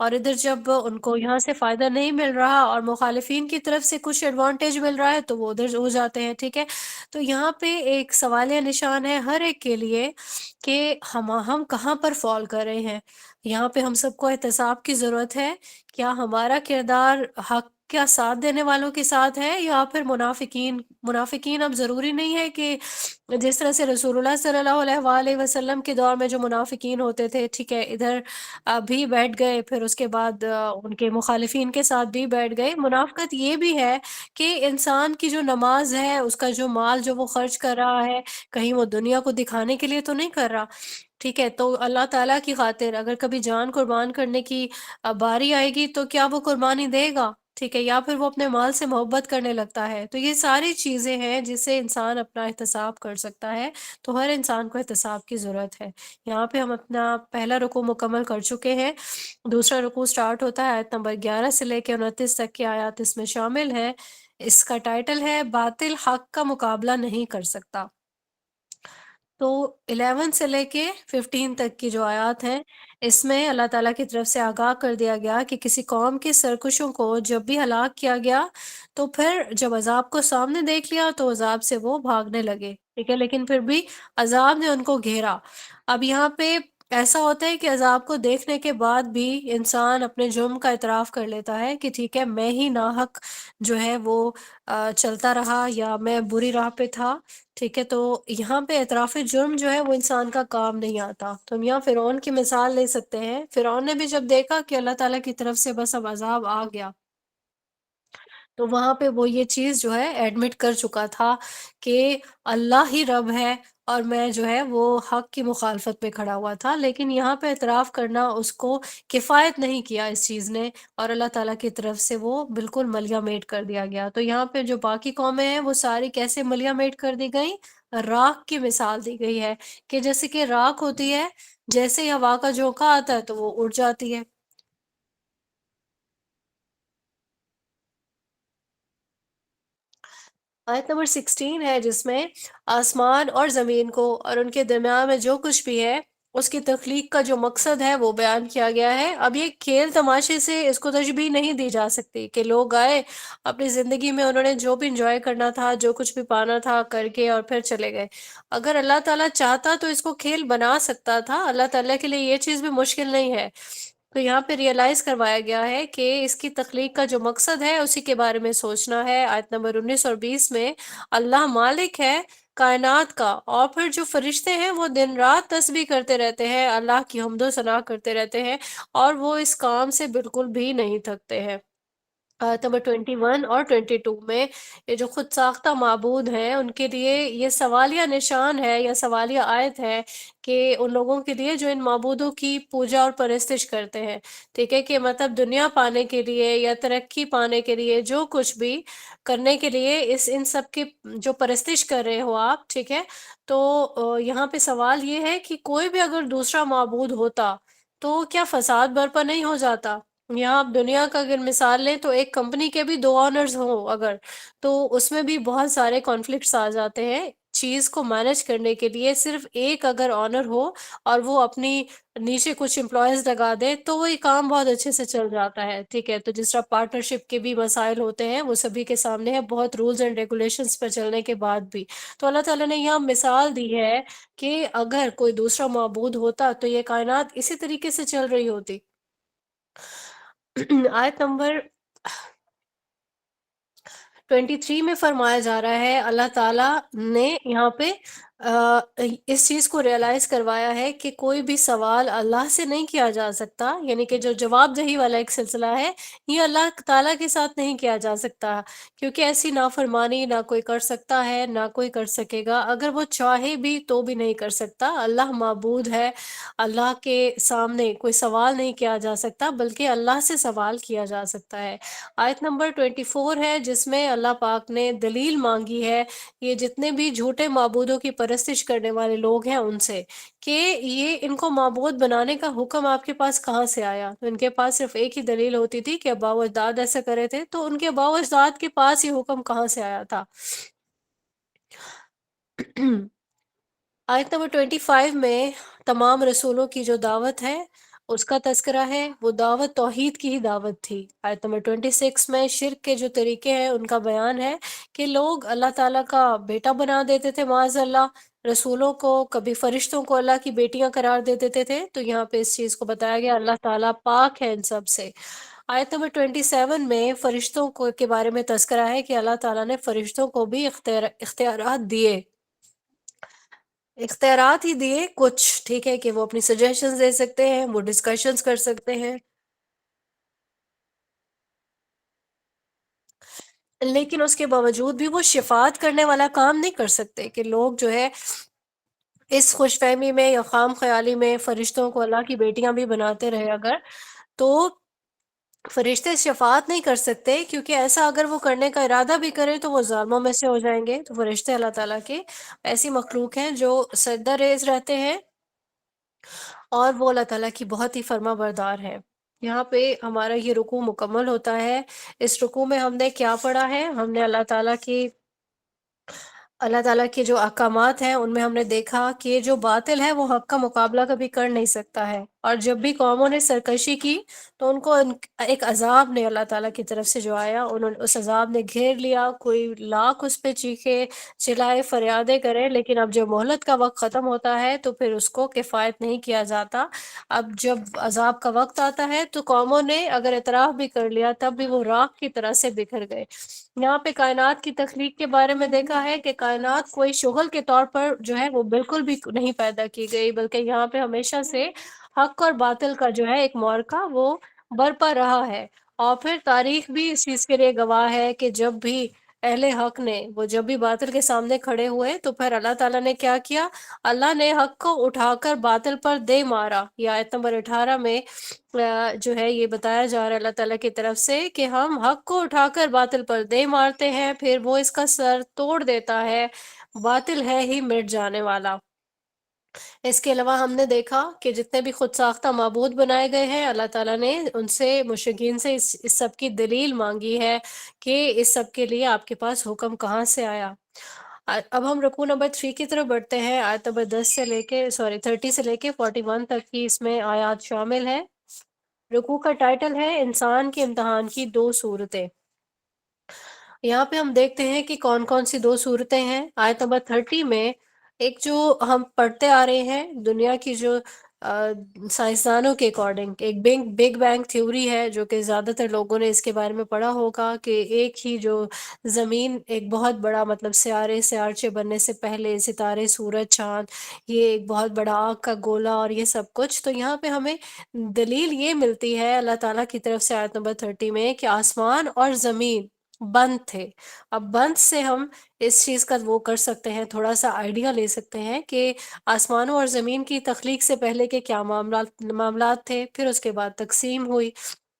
اور ادھر جب ان کو یہاں سے فائدہ نہیں مل رہا اور مخالفین کی طرف سے کچھ ایڈوانٹیج مل رہا ہے تو وہ ادھر ہو جاتے ہیں، ٹھیک ہے؟ تو یہاں پہ ایک سوالیہ نشان ہے ہر ایک کے لیے کہ ہم کہاں پر فال کر رہے ہیں۔ یہاں پہ ہم سب کو احتساب کی ضرورت ہے، کیا ہمارا کردار حق کا ساتھ دینے والوں کے ساتھ ہے یا پھر منافقین اب ضروری نہیں ہے کہ جس طرح سے رسول اللہ صلی اللہ علیہ وآلہ وسلم کے دور میں جو منافقین ہوتے تھے، ٹھیک ہے، ادھر بھی بیٹھ گئے، پھر اس کے بعد ان کے مخالفین کے ساتھ بھی بیٹھ گئے۔ منافقت یہ بھی ہے کہ انسان کی جو نماز ہے، اس کا جو مال جو وہ خرچ کر رہا ہے، کہیں وہ دنیا کو دکھانے کے لیے تو نہیں کر رہا، ٹھیک ہے؟ تو اللہ تعالیٰ کی خاطر اگر کبھی جان قربان کرنے کی باری آئے گی تو کیا وہ قربانی دے گا؟ ٹھیک ہے، یا پھر وہ اپنے مال سے محبت کرنے لگتا ہے؟ تو یہ ساری چیزیں ہیں جس سے انسان اپنا احتساب کر سکتا ہے، تو ہر انسان کو احتساب کی ضرورت ہے۔ یہاں پہ ہم اپنا پہلا رکوع مکمل کر چکے ہیں، دوسرا رکوع سٹارٹ ہوتا ہے آیت نمبر 11 سے لے کے 29 تک کی آیات اس میں شامل ہیں۔ اس کا ٹائٹل ہے باطل حق کا مقابلہ نہیں کر سکتا۔ تو 11 سے لے کے 15 تک کی جو آیات ہیں، اس میں اللہ تعالیٰ کی طرف سے آگاہ کر دیا گیا کہ کسی قوم کے سرکشوں کو جب بھی ہلاک کیا گیا تو پھر جب عذاب کو سامنے دیکھ لیا تو عذاب سے وہ بھاگنے لگے، ٹھیک ہے، لیکن پھر بھی عذاب نے ان کو گھیرا۔ اب یہاں پہ ایسا ہوتا ہے کہ عذاب کو دیکھنے کے بعد بھی انسان اپنے جرم کا اعتراف کر لیتا ہے کہ ٹھیک ہے، میں ہی ناحق جو ہے وہ چلتا رہا یا میں بری راہ پہ تھا، ٹھیک ہے۔ تو یہاں پہ اعتراف جرم جو ہے وہ انسان کا کام نہیں آتا۔ تو ہم یہاں فرعون کی مثال لے سکتے ہیں۔ فرعون نے بھی جب دیکھا کہ اللہ تعالیٰ کی طرف سے بس اب عذاب آ گیا، تو وہاں پہ وہ یہ چیز جو ہے ایڈمٹ کر چکا تھا کہ اللہ ہی رب ہے اور میں جو ہے وہ حق کی مخالفت پہ کھڑا ہوا تھا، لیکن یہاں پہ اعتراف کرنا اس کو کفایت نہیں کیا اس چیز نے، اور اللہ تعالیٰ کی طرف سے وہ بالکل ملیا میٹ کر دیا گیا۔ تو یہاں پہ جو باقی قومیں ہیں وہ ساری کیسے ملیا میٹ کر دی گئیں؟ راکھ کی مثال دی گئی ہے کہ جیسے کہ راکھ ہوتی ہے، جیسے ہی ہوا کا جھونکا آتا ہے تو وہ اڑ جاتی ہے۔ آیت نمبر 16 ہے جس میں آسمان اور زمین کو اور ان کے درمیان میں جو کچھ بھی ہے اس کی تخلیق کا جو مقصد ہے وہ بیان کیا گیا ہے۔ اب یہ کھیل تماشے سے اس کو تشبیہ نہیں دی جا سکتی کہ لوگ آئے اپنی زندگی میں انہوں نے جو بھی انجوائے کرنا تھا، جو کچھ بھی پانا تھا کر کے اور پھر چلے گئے۔ اگر اللہ تعالیٰ چاہتا تو اس کو کھیل بنا سکتا تھا، اللہ تعالیٰ کے لیے یہ چیز بھی مشکل نہیں ہے۔ تو یہاں پہ ریئلائز کروایا گیا ہے کہ اس کی تخلیق کا جو مقصد ہے اسی کے بارے میں سوچنا ہے۔ آیت نمبر 19 اور 20 میں اللہ مالک ہے کائنات کا، اور پھر جو فرشتے ہیں وہ دن رات تسبیح کرتے رہتے ہیں، اللہ کی حمد و ثنا کرتے رہتے ہیں، اور وہ اس کام سے بالکل بھی نہیں تھکتے ہیں۔ آیت نمبر 21 اور 22 میں یہ جو خود ساختہ معبود ہیں ان کے لیے یہ سوالیہ نشان ہے یا سوالیہ آیت ہے کہ ان لوگوں کے لیے جو ان معبودوں کی پوجا اور پرستش کرتے ہیں، ٹھیک ہے، کہ مطلب دنیا پانے کے لیے یا ترقی پانے کے لیے جو کچھ بھی کرنے کے لیے ان سب کی جو پرستش کر رہے ہو آپ، ٹھیک ہے، تو یہاں پہ سوال یہ ہے کہ کوئی بھی اگر دوسرا معبود ہوتا تو کیا فساد برپا نہیں ہو جاتا؟ یہاں آپ دنیا کا اگر مثال لیں تو ایک کمپنی کے بھی دو آنرز ہوں اگر، تو اس میں بھی بہت سارے کانفلکٹس آ جاتے ہیں۔ چیز کو مینج کرنے کے لیے صرف ایک اگر آنر ہو اور وہ اپنی نیچے کچھ امپلائیز لگا دے تو وہ یہ کام بہت اچھے سے چل جاتا ہے، ٹھیک ہے۔ تو جس طرح پارٹنرشپ کے بھی مسائل ہوتے ہیں وہ سبھی کے سامنے ہے، بہت رولز اینڈ ریگولیشنز پر چلنے کے بعد بھی۔ تو اللہ تعالیٰ نے یہاں مثال دی ہے کہ اگر کوئی دوسرا معبود ہوتا تو یہ کائنات اسی طریقے سے چل رہی ہوتی۔ آیت نمبر 23 میں فرمایا جا رہا ہے اللہ تعالیٰ نے یہاں پہ اس چیز کو ریئلائز کروایا ہے کہ کوئی بھی سوال اللہ سے نہیں کیا جا سکتا، یعنی کہ جو جواب دہی والا ایک سلسلہ ہے یہ اللہ تعالیٰ کے ساتھ نہیں کیا جا سکتا، کیونکہ ایسی نافرمانی نہ کوئی کر سکتا ہے نہ کوئی کر سکے گا، اگر وہ چاہے بھی تو بھی نہیں کر سکتا۔ اللہ معبود ہے، اللہ کے سامنے کوئی سوال نہیں کیا جا سکتا بلکہ اللہ سے سوال کیا جا سکتا ہے۔ آیت نمبر 24 ہے جس میں اللہ پاک نے دلیل مانگی ہے یہ جتنے بھی جھوٹے معبودوں کی پرستش کرنے والے لوگ ہیں ان سے، کہ یہ ان کو معبود بنانے کا حکم آپ کے پاس کہاں سے آیا؟ تو ان کے پاس صرف ایک ہی دلیل ہوتی تھی کہ ابا و اجداد ایسا کرے تھے، تو ان کے ابا و اجداد کے پاس یہ حکم کہاں سے آیا تھا؟ آیت نمبر 25 میں تمام رسولوں کی جو دعوت ہے اس کا تذکرہ ہے، وہ دعوت توحید کی ہی دعوت تھی۔ آیت نمبر 26 میں شرک کے جو طریقے ہیں ان کا بیان ہے کہ لوگ اللہ تعالیٰ کا بیٹا بنا دیتے تھے معاذ اللہ، رسولوں کو، کبھی فرشتوں کو اللہ کی بیٹیاں قرار دے دیتے تھے، تو یہاں پہ اس چیز کو بتایا گیا اللہ تعالیٰ پاک ہے ان سب سے۔ آیت نمبر 27 میں فرشتوں کو کے بارے میں تذکرہ ہے کہ اللہ تعالیٰ نے فرشتوں کو بھی اختیارات دیے، اختیارات ہی دیے کچھ، ٹھیک ہے، کہ وہ اپنی سجیشنز دے سکتے ہیں، وہ ڈسکشنز کر سکتے ہیں، لیکن اس کے باوجود بھی وہ شفاعت کرنے والا کام نہیں کر سکتے کہ لوگ جو ہے اس خوش فہمی میں یا خام خیالی میں فرشتوں کو اللہ کی بیٹیاں بھی بناتے رہے اگر، تو فرشتے شفاعت نہیں کر سکتے، کیونکہ ایسا اگر وہ کرنے کا ارادہ بھی کرے تو وہ ظالموں میں سے ہو جائیں گے۔ تو فرشتے اللہ تعالیٰ کے ایسی مخلوق ہیں جو سجدہ ریز رہتے ہیں، اور وہ اللہ تعالیٰ کی بہت ہی فرما بردار ہے۔ یہاں پہ ہمارا یہ رکوع مکمل ہوتا ہے۔ اس رکوع میں ہم نے کیا پڑھا ہے؟ ہم نے اللہ تعالیٰ کے جو احکامات ہیں ان میں ہم نے دیکھا کہ جو باطل ہے وہ حق کا مقابلہ کبھی کر نہیں سکتا ہے، اور جب بھی قوموں نے سرکشی کی تو ان کو ایک عذاب نے اللہ تعالیٰ کی طرف سے جو آیا، انہوں نے اس عذاب نے گھیر لیا، کوئی لاکھ اس پہ چیخے چلائے فریادیں کرے، لیکن اب جب مہلت کا وقت ختم ہوتا ہے تو پھر اس کو کفایت نہیں کیا جاتا۔ اب جب عذاب کا وقت آتا ہے تو قوموں نے اگر اعتراف بھی کر لیا تب بھی وہ راکھ کی طرح سے بکھر گئے۔ یہاں پہ کائنات کی تخلیق کے بارے میں دیکھا ہے کہ کائنات کوئی شغل کے طور پر جو ہے وہ بالکل بھی نہیں پیدا کی گئی، بلکہ یہاں پہ ہمیشہ سے حق اور باطل کا جو ہے ایک معرکہ وہ برپا رہا ہے، اور پھر تاریخ بھی اس چیز کے لیے گواہ ہے کہ جب بھی اہل حق نے وہ جب بھی باطل کے سامنے کھڑے ہوئے تو پھر اللہ تعالیٰ نے کیا کیا؟ اللہ نے حق کو اٹھا کر باطل پر دے مارا۔ یہ آیت نمبر 18 میں جو ہے یہ بتایا جا رہا ہے اللہ تعالیٰ کی طرف سے کہ ہم حق کو اٹھا کر باطل پر دے مارتے ہیں، پھر وہ اس کا سر توڑ دیتا ہے، باطل ہے ہی مٹ جانے والا۔ اس کے علاوہ ہم نے دیکھا کہ جتنے بھی خود ساختہ معبود بنائے گئے ہیں اللہ تعالیٰ نے ان سے مشرکین سے اس سب کی دلیل مانگی ہے کہ اس سب کے لیے آپ کے پاس حکم کہاں سے آیا۔ اب ہم رکوع نمبر 3 کی طرف بڑھتے ہیں۔ آیت نمبر 10 سے لے کے 30 سے لے کے 41 تک کی اس میں آیات شامل ہیں۔ رکوع کا ٹائٹل ہے انسان کے امتحان کی دو صورتیں۔ یہاں پہ ہم دیکھتے ہیں کہ کون کون سی دو صورتیں ہیں۔ آیت نمبر 30 میں ایک جو ہم پڑھتے آ رہے ہیں دنیا کی جو سائنسدانوں کے اکارڈنگ ایک بگ بینگ تھیوری ہے، جو کہ زیادہ تر لوگوں نے اس کے بارے میں پڑھا ہوگا کہ ایک ہی جو زمین ایک بہت بڑا مطلب سیارچے بننے سے پہلے ستارے، سورج، چاند، یہ ایک بہت بڑا آگ کا گولا اور یہ سب کچھ۔ تو یہاں پہ ہمیں دلیل یہ ملتی ہے اللہ تعالیٰ کی طرف سے آیت نمبر 30 میں کہ آسمان اور زمین بند تھے۔ اب بند سے ہم اس چیز کا وہ کر سکتے ہیں، تھوڑا سا آئیڈیا لے سکتے ہیں کہ آسمانوں اور زمین کی تخلیق سے پہلے کے کیا معاملات تھے، پھر اس کے بعد تقسیم ہوئی۔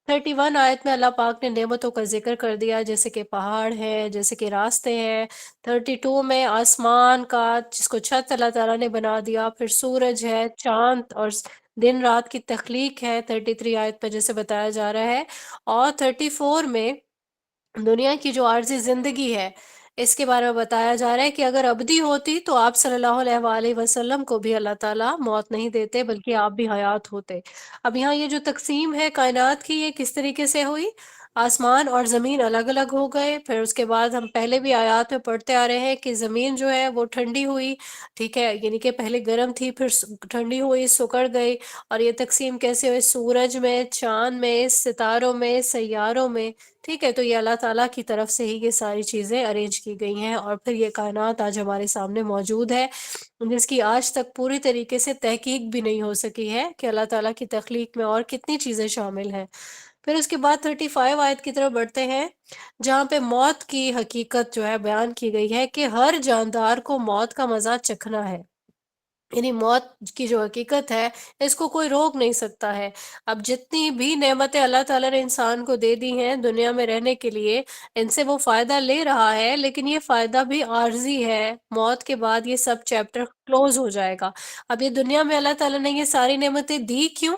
31 آیت میں اللہ پاک نے نعمتوں کا ذکر کر دیا، جیسے کہ پہاڑ ہے، جیسے کہ راستے ہیں۔ 32 میں آسمان کا جس کو چھت اللہ تعالیٰ نے بنا دیا، پھر سورج ہے، چاند اور دن رات کی تخلیق ہے 33 آیت میں جیسے بتایا جا رہا ہے، اور 34 میں دنیا کی جو عارضی زندگی ہے اس کے بارے میں بتایا جا رہا ہے کہ اگر ابدی ہوتی تو آپ صلی اللہ علیہ وآلہ وسلم کو بھی اللہ تعالیٰ موت نہیں دیتے بلکہ آپ بھی حیات ہوتے۔ اب یہاں یہ جو تقسیم ہے کائنات کی یہ کس طریقے سے ہوئی؟ آسمان اور زمین الگ الگ ہو گئے، پھر اس کے بعد ہم پہلے بھی آیات میں پڑھتے آ رہے ہیں کہ زمین جو ہے وہ ٹھنڈی ہوئی، ٹھیک ہے، یعنی کہ پہلے گرم تھی پھر ٹھنڈی ہوئی، سکڑ گئی۔ اور یہ تقسیم کیسے ہوئی؟ سورج میں، چاند میں، ستاروں میں، سیاروں میں، ٹھیک ہے۔ تو یہ اللہ تعالیٰ کی طرف سے ہی یہ ساری چیزیں ارینج کی گئی ہیں، اور پھر یہ کائنات آج ہمارے سامنے موجود ہے، جس کی آج تک پوری طریقے سے تحقیق بھی نہیں ہو سکی ہے کہ اللہ تعالیٰ کی تخلیق میں اور کتنی چیزیں شامل ہیں۔ پھر اس کے بعد 35 آیت کی طرف بڑھتے ہیں، جہاں پہ موت کی حقیقت جو ہے بیان کی گئی ہے کہ ہر جاندار کو موت کا مزہ چکھنا ہے، یعنی موت کی جو حقیقت ہے اس کو کوئی روک نہیں سکتا ہے۔ اب جتنی بھی نعمتیں اللہ تعالیٰ نے انسان کو دے دی ہیں دنیا میں رہنے کے لیے، ان سے وہ فائدہ لے رہا ہے، لیکن یہ فائدہ بھی عارضی ہے، موت کے بعد یہ سب چیپٹر کلوز ہو جائے گا۔ اب یہ دنیا میں اللہ تعالیٰ نے یہ ساری نعمتیں دی کیوں؟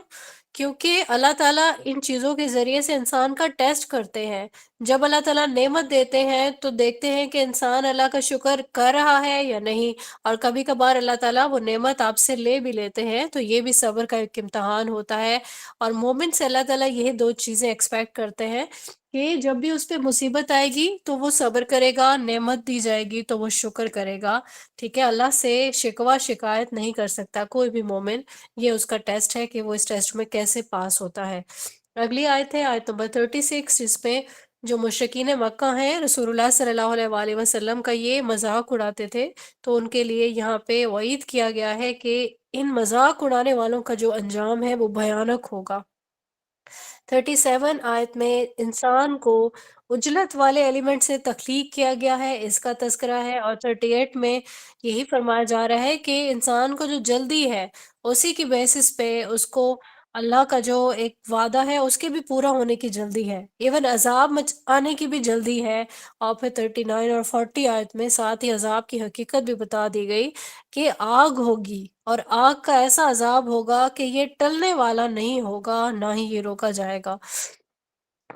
کیونکہ اللہ تعالیٰ ان چیزوں کے ذریعے سے انسان کا ٹیسٹ کرتے ہیں۔ جب اللہ تعالیٰ نعمت دیتے ہیں تو دیکھتے ہیں کہ انسان اللہ کا شکر کر رہا ہے یا نہیں، اور کبھی کبھار اللہ تعالیٰ وہ نعمت آپ سے لے بھی لیتے ہیں، تو یہ بھی صبر کا ایک امتحان ہوتا ہے۔ اور مومن سے اللہ تعالیٰ یہی دو چیزیں ایکسپیکٹ کرتے ہیں کہ جب بھی اس پہ مصیبت آئے گی تو وہ صبر کرے گا، نعمت دی جائے گی تو وہ شکر کرے گا۔ ٹھیک ہے، اللہ سے شکوہ شکایت نہیں کر سکتا کوئی بھی مومن۔ یہ اس کا ٹیسٹ ہے کہ وہ اس ٹیسٹ میں کیسے پاس ہوتا ہے۔ اگلی آیت ہے آیت نمبر 36، جس میں جو مشرکین مکہ ہیں رسول اللہ صلی اللہ علیہ وآلہ وسلم کا یہ مذاق اڑاتے تھے، تو ان کے لیے یہاں پہ وعید کیا گیا ہے کہ ان مذاق اڑانے والوں کا جو انجام ہے وہ بھیانک ہوگا۔ 37 آیت میں انسان کو اجلت والے ایلیمنٹ سے تخلیق کیا گیا ہے، اس کا تذکرہ ہے، اور 38 میں یہی فرمایا جا رہا ہے کہ انسان کو جو جلدی ہے اسی کی بیسس پہ اس کو اللہ کا جو ایک وعدہ ہے اس کے بھی پورا ہونے کی جلدی ہے، ایون عذاب آنے کی بھی جلدی ہے۔ اور پھر 39 اور 40 آیت میں ساتھ ہی عذاب کی حقیقت بھی بتا دی گئی کہ آگ ہوگی، اور آگ کا ایسا عذاب ہوگا کہ یہ ٹلنے والا نہیں ہوگا، نہ ہی یہ روکا جائے گا۔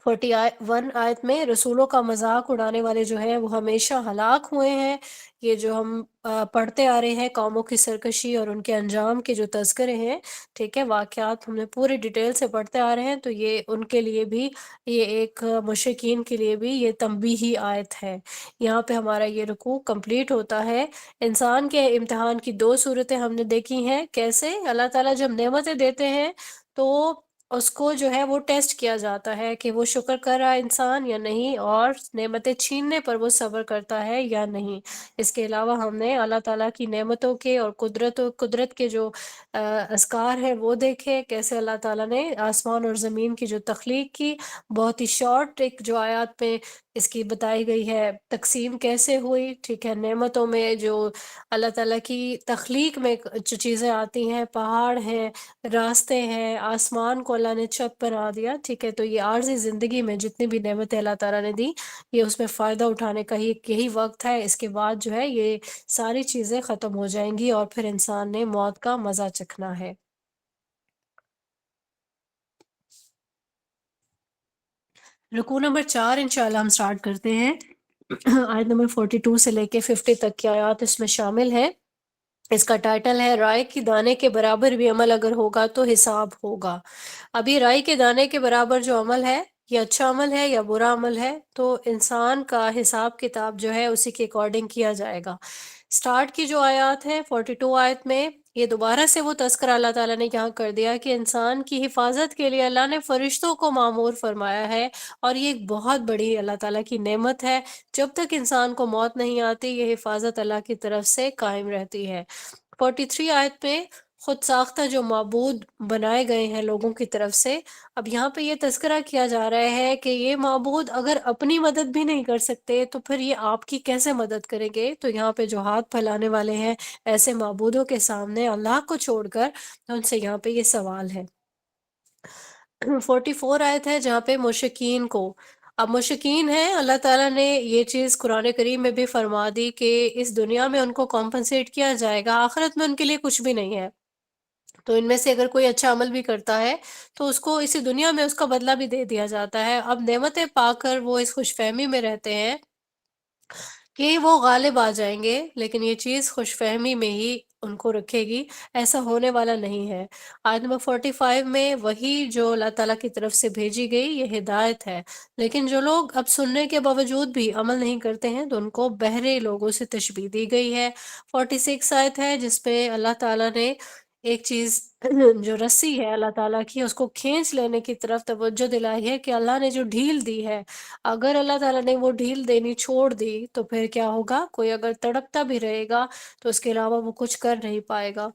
41 آیت میں رسولوں کا مذاق اڑانے والے جو ہیں وہ ہمیشہ ہلاک ہوئے ہیں۔ یہ جو ہم پڑھتے آ رہے ہیں قوموں کی سرکشی اور ان کے انجام کے جو تذکرے ہیں، ٹھیک ہے، واقعات ہم نے پوری ڈیٹیل سے پڑھتے آ رہے ہیں، تو یہ ان کے لیے بھی، یہ ایک مشرکین کے لیے بھی یہ تنبیہی آیت ہے۔ یہاں پہ ہمارا یہ رکوع کمپلیٹ ہوتا ہے۔ انسان کے امتحان کی دو صورتیں ہم نے دیکھی ہیں، کیسے اللہ تعالیٰ جب نعمتیں دیتے ہیں تو اس کو جو ہے وہ ٹیسٹ کیا جاتا ہے کہ وہ شکر کر رہا ہے انسان یا نہیں، اور نعمتیں چھیننے پر وہ صبر کرتا ہے یا نہیں۔ اس کے علاوہ ہم نے اللہ تعالیٰ کی نعمتوں کے اور قدرت کے جو اذکار ہیں وہ دیکھے، کیسے اللہ تعالیٰ نے آسمان اور زمین کی جو تخلیق کی، بہت ہی شارٹ ایک جو آیات میں اس کی بتائی گئی ہے تقسیم کیسے ہوئی، ٹھیک ہے۔ نعمتوں میں جو اللہ تعالیٰ کی تخلیق میں جو چیزیں آتی ہیں، پہاڑ ہیں، راستے ہیں، آسمان کو اللہ نے چھت بنا دیا، ٹھیک ہے۔ تو یہ عارضی زندگی میں جتنی بھی نعمتیں اللہ تعالیٰ نے دی، یہ اس میں فائدہ اٹھانے کا یہی وقت ہے۔ اس کے بعد جو ہے یہ ساری چیزیں ختم ہو جائیں گی اور پھر انسان نے موت کا مزہ چکھنا ہے۔ رکوع نمبر 4 انشاءاللہ ہم سٹارٹ کرتے ہیں۔ آیت نمبر 42 سے لے کے 50 تک کی آیات اس میں شامل ہے۔ اس کا ٹائٹل ہے رائے کی دانے کے برابر بھی عمل اگر ہوگا تو حساب ہوگا۔ ابھی رائے کے دانے کے برابر جو عمل ہے، یہ اچھا عمل ہے یا برا عمل ہے، تو انسان کا حساب کتاب جو ہے اسی کے اکارڈنگ کیا جائے گا۔ سٹارٹ کی جو آیات ہیں 42 آیت میں، یہ دوبارہ سے وہ تذکرہ اللہ تعالیٰ نے یہاں کر دیا کہ انسان کی حفاظت کے لیے اللہ نے فرشتوں کو مامور فرمایا ہے، اور یہ ایک بہت بڑی اللہ تعالیٰ کی نعمت ہے۔ جب تک انسان کو موت نہیں آتی یہ حفاظت اللہ کی طرف سے قائم رہتی ہے۔ 43 آیت میں خود ساختہ جو معبود بنائے گئے ہیں لوگوں کی طرف سے، اب یہاں پہ یہ تذکرہ کیا جا رہا ہے کہ یہ معبود اگر اپنی مدد بھی نہیں کر سکتے تو پھر یہ آپ کی کیسے مدد کریں گے؟ تو یہاں پہ جو ہاتھ پھیلانے والے ہیں ایسے معبودوں کے سامنے اللہ کو چھوڑ کر، ان سے یہاں پہ یہ سوال ہے۔ 44 آیت ہے جہاں پہ مشرکین کو، اب مشرکین ہیں، اللہ تعالیٰ نے یہ چیز قرآن کریم میں بھی فرما دی کہ اس دنیا میں ان کو کمپنسیٹ کیا جائے گا، آخرت میں ان کے لیے کچھ بھی نہیں ہے۔ تو ان میں سے اگر کوئی اچھا عمل بھی کرتا ہے تو اس کو اسی دنیا میں اس کا بدلہ بھی دے دیا جاتا ہے۔ اب نعمتیں پا کر وہ اس خوش فہمی میں رہتے ہیں کہ وہ غالب آ جائیں گے، لیکن یہ چیز خوش فہمی میں ہی ان کو رکھے گی، ایسا ہونے والا نہیں ہے۔ آیت نمبر 45 میں وہی جو اللہ تعالیٰ کی طرف سے بھیجی گئی یہ ہدایت ہے، لیکن جو لوگ اب سننے کے باوجود بھی عمل نہیں کرتے ہیں تو ان کو بہرے لوگوں سے تشبیہ دی گئی ہے۔ 46 آیت ہے جس پہ اللہ تعالیٰ نے ایک چیز جو رسی ہے اللہ تعالیٰ کی، اس کو کھینچ لینے کی طرف توجہ دلائی ہے کہ اللہ نے جو ڈھیل دی ہے، اگر اللہ تعالیٰ نے وہ ڈھیل دینی چھوڑ دی تو پھر کیا ہوگا؟ کوئی اگر تڑپتا بھی رہے گا تو اس کے علاوہ وہ کچھ کر نہیں پائے گا۔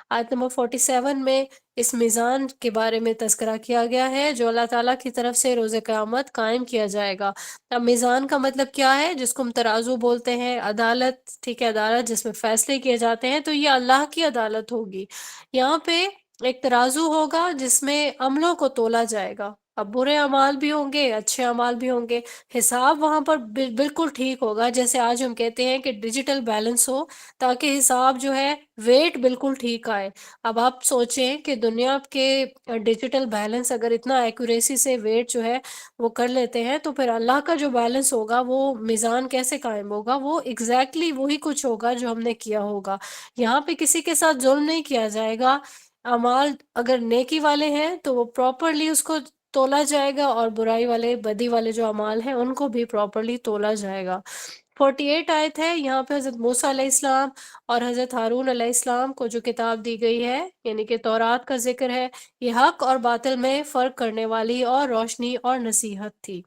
آیت نمبر 47 میں اس میزان کے بارے میں تذکرہ کیا گیا ہے جو اللہ تعالیٰ کی طرف سے روز قیامت قائم کیا جائے گا۔ اب میزان کا مطلب کیا ہے؟ جس کو ہم ترازو بولتے ہیں، عدالت، ٹھیک ہے، عدالت جس میں فیصلے کیے جاتے ہیں، تو یہ اللہ کی عدالت ہوگی۔ یہاں پہ ایک ترازو ہوگا جس میں عملوں کو تولا جائے گا، اب برے اعمال بھی ہوں گے، اچھے اعمال بھی ہوں گے، حساب وہاں پر بالکل ٹھیک ہوگا، جیسے آج ہم کہتے ہیں کہ ڈیجیٹل بیلنس ہو، تاکہ حساب جو ہے ویٹ بالکل ٹھیک آئے۔ اب آپ سوچیں کہ دنیا کے ڈیجیٹل بیلنس اگر اتنا ایکوریسی سے ویٹ جو ہے وہ کر لیتے ہیں، تو پھر اللہ کا جو بیلنس ہوگا وہ میزان کیسے قائم ہوگا؟ وہ ایگزیکٹلی وہی کچھ ہوگا جو ہم نے کیا ہوگا۔ یہاں پہ کسی کے ساتھ ظلم نہیں کیا جائے گا۔ اعمال اگر نیکی والے ہیں تو وہ پراپرلی اس کو تولا جائے گا، اور برائی والے، بدی والے جو اعمال ہیں ان کو بھی پراپرلی تولا جائے گا۔ 48 آیت ہے، یہاں پہ حضرت موسیٰ علیہ السلام اور حضرت ہارون علیہ السلام کو جو کتاب دی گئی ہے، یعنی کہ تورات کا ذکر ہے، یہ حق اور باطل میں فرق کرنے والی اور روشنی اور نصیحت تھی،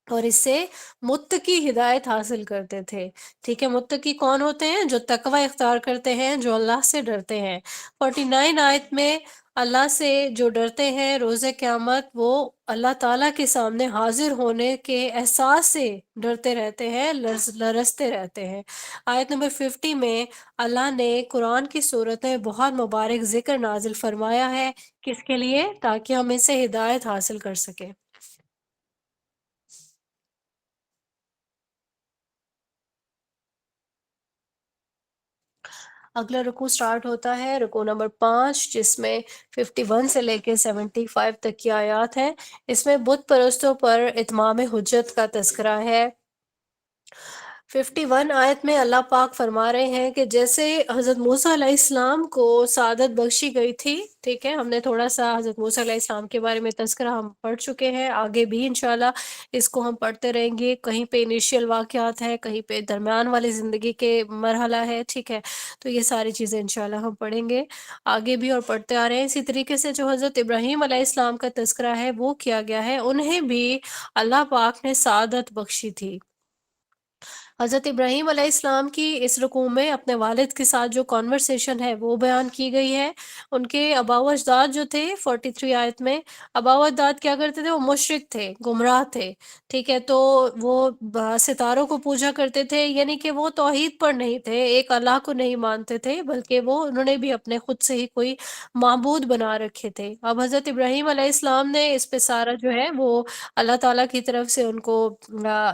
اور اس سے متقی ہدایت حاصل کرتے تھے۔ ٹھیک ہے، متقی کون ہوتے ہیں؟ جو تقوی اختیار کرتے ہیں، جو اللہ سے ڈرتے ہیں۔ 49 آیت میں اللہ سے جو ڈرتے ہیں روز قیامت، وہ اللہ تعالیٰ کے سامنے حاضر ہونے کے احساس سے ڈرتے رہتے ہیں، لرزتے رہتے ہیں۔ آیت نمبر 50 میں اللہ نے قرآن کی صورت میں بہت مبارک ذکر نازل فرمایا ہے، کس کے لیے؟ تاکہ ہم اس سے ہدایت حاصل کر سکیں۔ اگلا رکوع سٹارٹ ہوتا ہے رکوع نمبر 5، جس میں 51 سے لے کے 75 تک کی آیات ہیں۔ اس میں بت پرستوں پر اتمام حجت کا تذکرہ ہے۔ 51 آیت میں اللہ پاک فرما رہے ہیں کہ جیسے حضرت موسیٰ علیہ السلام کو سعادت بخشی گئی تھی، ٹھیک ہے، ہم نے تھوڑا سا حضرت موسیٰ علیہ السلام کے بارے میں تذکرہ ہم پڑھ چکے ہیں، آگے بھی انشاءاللہ اس کو ہم پڑھتے رہیں گے۔ کہیں پہ انیشیل واقعات ہیں، کہیں پہ درمیان والی زندگی کے مرحلہ ہے، ٹھیک ہے، تو یہ ساری چیزیں انشاءاللہ ہم پڑھیں گے آگے بھی اور پڑھتے آ رہے ہیں۔ اسی طریقے سے جو حضرت ابراہیم علیہ السلام کا تذکرہ ہے وہ کیا گیا ہے، انہیں بھی اللہ پاک نے سعادت بخشی تھی۔ حضرت ابراہیم علیہ السلام کی اس رکوع میں اپنے والد کے ساتھ جو کانورسیشن ہے وہ بیان کی گئی ہے۔ ان کے آباء و اجداد جو تھے 43 آیت میں، آباء و اجداد کیا کرتے تھے؟ وہ مشرک تھے، گمراہ تھے، ٹھیک ہے، تو وہ ستاروں کو پوجا کرتے تھے، یعنی کہ وہ توحید پر نہیں تھے، ایک اللہ کو نہیں مانتے تھے، بلکہ وہ انہوں نے بھی اپنے خود سے ہی کوئی معبود بنا رکھے تھے۔ اب حضرت ابراہیم علیہ السلام نے اس پہ سارا جو ہے وہ اللہ تعالیٰ کی طرف سے ان کو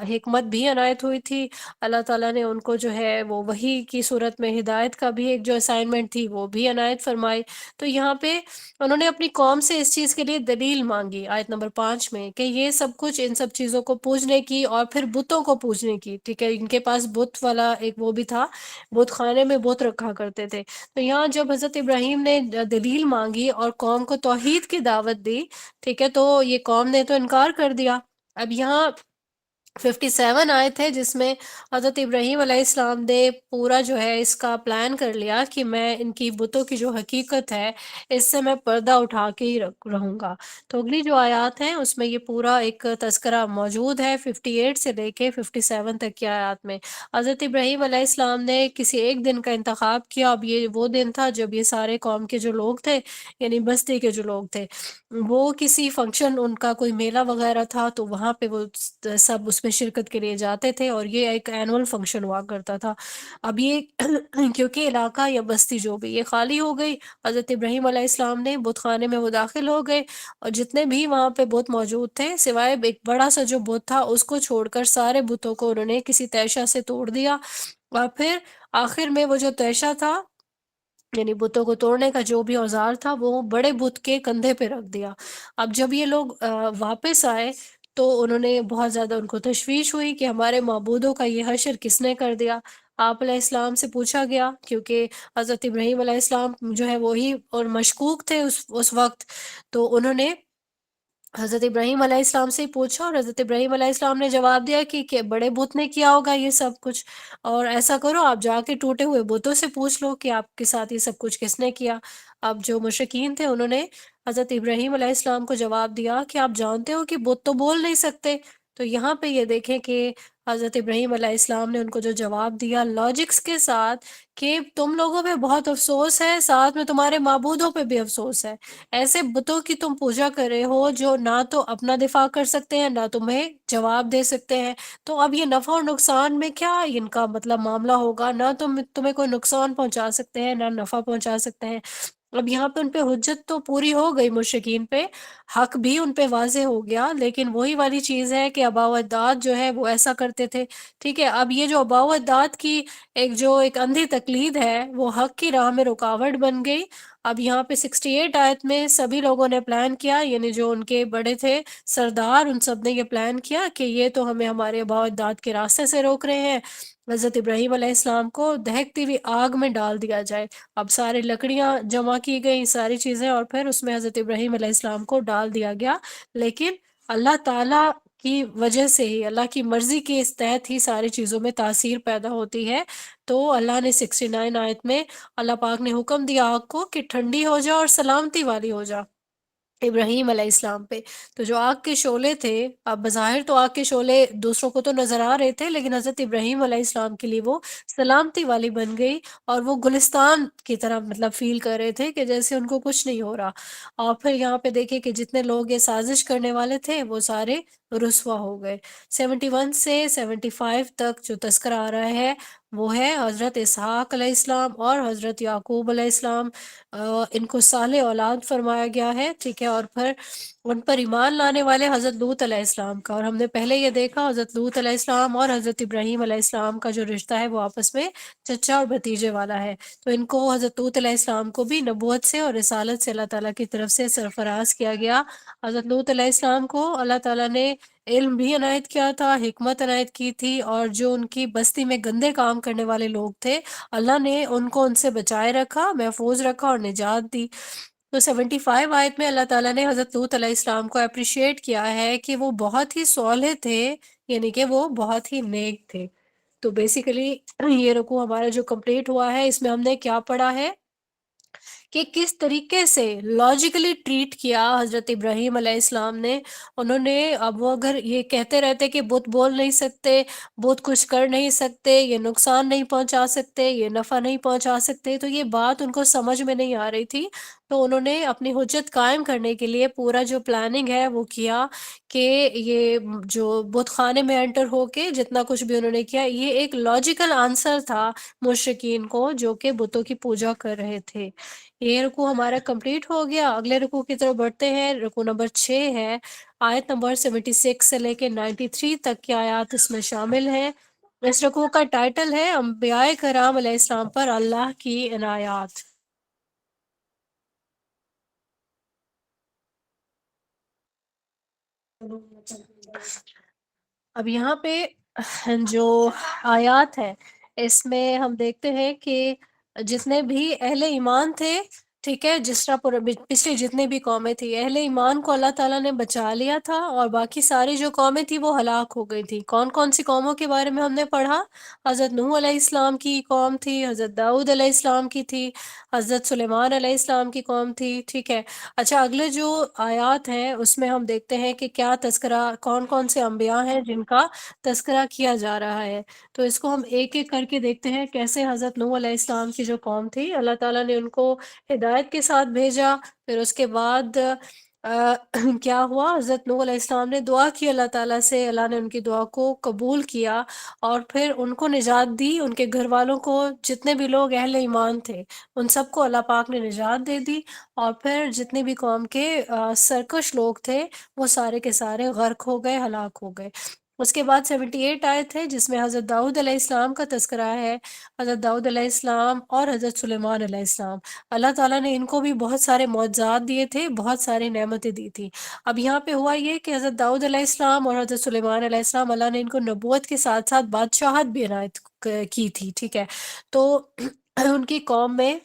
حکمت بھی عنایت ہوئی تھی۔ اللہ تعالیٰ نے ان کو جو ہے وہ وحی کی صورت میں ہدایت کا بھی ایک جو اسائنمنٹ تھی وہ بھی عنایت فرمائی۔ تو یہاں پہ انہوں نے اپنی قوم سے اس چیز کے لیے دلیل مانگی آیت نمبر 5 میں، کہ یہ سب کچھ ان سب چیزوں کو پوجنے کی اور پھر بتوں کو پوجنے کی، ٹھیک ہے، ان کے پاس بت والا ایک وہ بھی تھا، بت خانے میں بت رکھا کرتے تھے۔ تو یہاں جب حضرت ابراہیم نے دلیل مانگی اور قوم کو توحید کی دعوت دی، ٹھیک ہے، تو یہ قوم نے تو انکار کر دیا۔ اب یہاں 57 آیت ہے جس میں حضرت ابراہیم علیہ السلام نے پورا جو ہے اس کا پلان کر لیا کہ میں ان کی بتوں کی جو حقیقت ہے اس سے میں پردہ اٹھا کے ہی رہوں گا۔ تو اگلی جو آیات ہیں اس میں یہ پورا ایک تذکرہ موجود ہے 58 سے لے کے 57 تک کی آیات میں۔ حضرت ابراہیم علیہ السلام نے کسی ایک دن کا انتخاب کیا۔ اب یہ وہ دن تھا جب یہ سارے قوم کے جو لوگ تھے، یعنی بستی کے جو لوگ تھے، وہ کسی فنکشن، ان کا کوئی میلہ وغیرہ تھا تو وہاں پہ وہ سب اس میں شرکت کے لیے جاتے تھے، اور یہ ایک اینول فنکشن ہوا کرتا تھا۔ اب یہ کیونکہ علاقہ یا بستی جو بھی یہ خالی ہو گئی، حضرت ابراہیم علیہ السلام نے بت خانے میں وہ داخل ہو گئے، اور جتنے بھی وہاں پہ بت موجود تھے سوائے ایک بڑا سا جو بت تھا اس کو چھوڑ کر سارے بتوں کو انہوں نے کسی تیشہ سے توڑ دیا، اور پھر آخر میں وہ جو تیشہ تھا، یعنی بتوں کو توڑنے کا جو بھی اوزار تھا، وہ بڑے بت کے کندھے پہ رکھ دیا۔ اب جب یہ لوگ واپس آئے تو انہوں نے بہت زیادہ، ان کو تشویش ہوئی کہ ہمارے معبودوں کا یہ حشر کس نے کر دیا۔ آپ علیہ السلام سے پوچھا گیا، کیونکہ حضرت ابراہیم علیہ السلام جو ہے وہی اور مشکوک تھے اس وقت، تو انہوں نے حضرت ابراہیم علیہ السلام سے ہی پوچھا، اور حضرت ابراہیم علیہ السلام نے جواب دیا کہ بڑے بت نے کیا ہوگا یہ سب کچھ، اور ایسا کرو آپ جا کے ٹوٹے ہوئے بتوں سے پوچھ لو کہ آپ کے ساتھ یہ سب کچھ کس نے کیا۔ اب جو مشرکین تھے انہوں نے حضرت ابراہیم علیہ السلام کو جواب دیا کہ آپ جانتے ہو کہ بت تو بول نہیں سکتے۔ تو یہاں پہ یہ دیکھیں کہ حضرت ابراہیم علیہ السلام نے ان کو جو جواب دیا لاجکس کے ساتھ، کہ تم لوگوں پہ بہت افسوس ہے، ساتھ میں تمہارے معبودوں پہ بھی افسوس ہے، ایسے بتوں کی تم پوجا کر رہے ہو جو نہ تو اپنا دفاع کر سکتے ہیں نہ تمہیں جواب دے سکتے ہیں، تو اب یہ نفع اور نقصان میں کیا ان کا مطلب معاملہ ہوگا؟ نہ تمہیں کوئی نقصان پہنچا سکتے ہیں نہ نفع پہنچا سکتے ہیں۔ اب یہاں پہ ان پہ حجت تو پوری ہو گئی مشرکین پہ، حق بھی ان پہ واضح ہو گیا، لیکن وہی والی چیز ہے کہ آباء و اجداد جو ہے وہ ایسا کرتے تھے، ٹھیک ہے۔ اب یہ جو آباء و اجداد کی ایک اندھی تقلید ہے وہ حق کی راہ میں رکاوٹ بن گئی۔ اب یہاں پہ 68 آیت میں سبھی لوگوں نے پلان کیا، یعنی جو ان کے بڑے تھے سردار، ان سب نے یہ پلان کیا کہ یہ تو ہمیں ہمارے آباء و اجداد کے راستے سے روک رہے ہیں، حضرت ابراہیم علیہ السلام کو دہکتی ہوئی آگ میں ڈال دیا جائے۔ اب ساری لکڑیاں جمع کی گئی، ساری چیزیں، اور پھر اس میں حضرت ابراہیم علیہ السلام کو ڈال دیا گیا، لیکن اللہ تعالیٰ کی وجہ سے ہی، اللہ کی مرضی کے اس تحت ہی ساری چیزوں میں تاثیر پیدا ہوتی ہے۔ تو اللہ نے 69 آیت میں اللہ پاک نے حکم دیا آگ کو کہ ٹھنڈی ہو جا اور سلامتی والی ہو جا ابراہیم علیہ السلام پہ۔ تو جو آگ کے شعلے تھے، اب بظاہر تو آگ کے شعلے دوسروں کو تو نظر آ رہے تھے، لیکن حضرت ابراہیم علیہ السلام کے لیے وہ سلامتی والی بن گئی، اور وہ گلستان کی طرح مطلب فیل کر رہے تھے کہ جیسے ان کو کچھ نہیں ہو رہا۔ اور پھر یہاں پہ دیکھیں کہ جتنے لوگ یہ سازش کرنے والے تھے وہ سارے رسوا ہو گئے۔ 71 سے 75 تک جو تذکرہ آ رہا ہے وہ ہے حضرت اسحاق علیہ السلام اور حضرت یعقوب علیہ السلام، ان کو صالح اولاد فرمایا گیا ہے، ٹھیک ہے۔ اور پھر ان پر ایمان لانے والے حضرت لوط علیہ السلام کا، اور ہم نے پہلے یہ دیکھا حضرت لوط علیہ السلام اور حضرت ابراہیم علیہ السلام کا جو رشتہ ہے وہ آپس میں چچا اور بھتیجے والا ہے۔ تو ان کو حضرت لوط علیہ السلام کو بھی نبوت سے اور رسالت سے اللہ تعالیٰ کی طرف سے سرفراز کیا گیا۔ حضرت لوط علیہ السلام کو اللہ تعالیٰ نے علم بھی عنایت کیا تھا، حکمت عنایت کی تھی، اور جو ان کی بستی میں گندے کام کرنے والے لوگ تھے اللہ نے ان کو ان سے بچائے رکھا، محفوظ رکھا اور نجات دی۔ تو 75 آیت میں اللہ تعالیٰ نے حضرت لوط علیہ السلام کو اپریشیٹ کیا ہے کہ وہ بہت ہی صالح تھے، یعنی کہ وہ بہت ہی نیک تھے۔ تو بیسیکلی یہ رکوع ہمارا جو کمپلیٹ ہوا ہے، اس میں ہم نے کیا پڑھا ہے کہ کس طریقے سے لاجیکلی ٹریٹ کیا حضرت ابراہیم علیہ السلام نے۔ انہوں نے، اب وہ اگر یہ کہتے رہتے کہ بت بول نہیں سکتے، بت کچھ کر نہیں سکتے، یہ نقصان نہیں پہنچا سکتے، یہ نفع نہیں پہنچا سکتے، تو یہ بات ان کو سمجھ میں نہیں آ رہی تھی۔ تو انہوں نے اپنی حجت قائم کرنے کے لیے پورا جو پلاننگ ہے وہ کیا کہ یہ جو بت خانے میں انٹر ہو کے جتنا کچھ بھی انہوں نے کیا، یہ ایک لاجیکل آنسر تھا مشرکین کو جو کہ بتوں کی پوجا کر رہے تھے۔ یہ رکوع ہمارا کمپلیٹ ہو گیا۔ اگلے رکوع کی طرف بڑھتے ہیں، رکوع نمبر 6 ہے، آیت نمبر 76 سے لے کے 93 تک کی آیات اس میں شامل ہیں۔ اس رکوع کا ٹائٹل ہے انبیاء کرام علیہ السلام پر اللہ کی عنایات۔ اب یہاں پہ جو آیات ہے اس میں ہم دیکھتے ہیں کہ جتنے بھی اہل ایمان تھے، ٹھیک ہے، جس طرح پچھلی جتنی بھی قومیں تھی، اہل ایمان کو اللہ تعالیٰ نے بچا لیا تھا، اور باقی ساری جو قومیں تھی وہ ہلاک ہو گئی تھی۔ کون کون سی قوموں کے بارے میں ہم نے پڑھا؟ حضرت نوح علیہ السلام کی قوم تھی، حضرت داؤد علیہ السلام کی تھی، حضرت سلیمان علیہ السلام کی قوم تھی، ٹھیک ہے۔ اچھا، اگلے جو آیات ہیں اس میں ہم دیکھتے ہیں کہ کیا تذکرہ، کون کون سے انبیاء ہیں جن کا تذکرہ کیا جا رہا ہے۔ تو اس کو ہم ایک ایک کر کے دیکھتے ہیں کیسے حضرت نوح علیہ السلام کی جو قوم تھی اللہ تعالیٰ نے ان کو ہدایت کے ساتھ بھیجا، پھر اس کے بعد کیا ہوا، حضرت نوح علیہ السلام نے دعا کی اللہ تعالیٰ سے، اللہ نے ان کی دعا کو قبول کیا، اور پھر ان کو نجات دی، ان کے گھر والوں کو، جتنے بھی لوگ اہل ایمان تھے ان سب کو اللہ پاک نے نجات دے دی، اور پھر جتنے بھی قوم کے سرکش لوگ تھے وہ سارے کے سارے غرق ہو گئے، ہلاک ہو گئے۔ اس کے بعد 78 آیت ہے جس میں حضرت داؤد علیہ السلام کا تذکرہ ہے۔ حضرت داؤد علیہ السلام اور حضرت سلیمان علیہ السلام، اللہ تعالیٰ نے ان کو بھی بہت سارے معجزات دیے تھے، بہت ساری نعمتیں دی تھی۔ اب یہاں پہ ہوا یہ کہ حضرت داؤد علیہ السلام اور حضرت سلیمان علیہ السلام، اللہ نے ان کو نبوت کے ساتھ ساتھ بادشاہت بھی عنایت کی تھی، ٹھیک ہے۔ تو ان کی قوم میں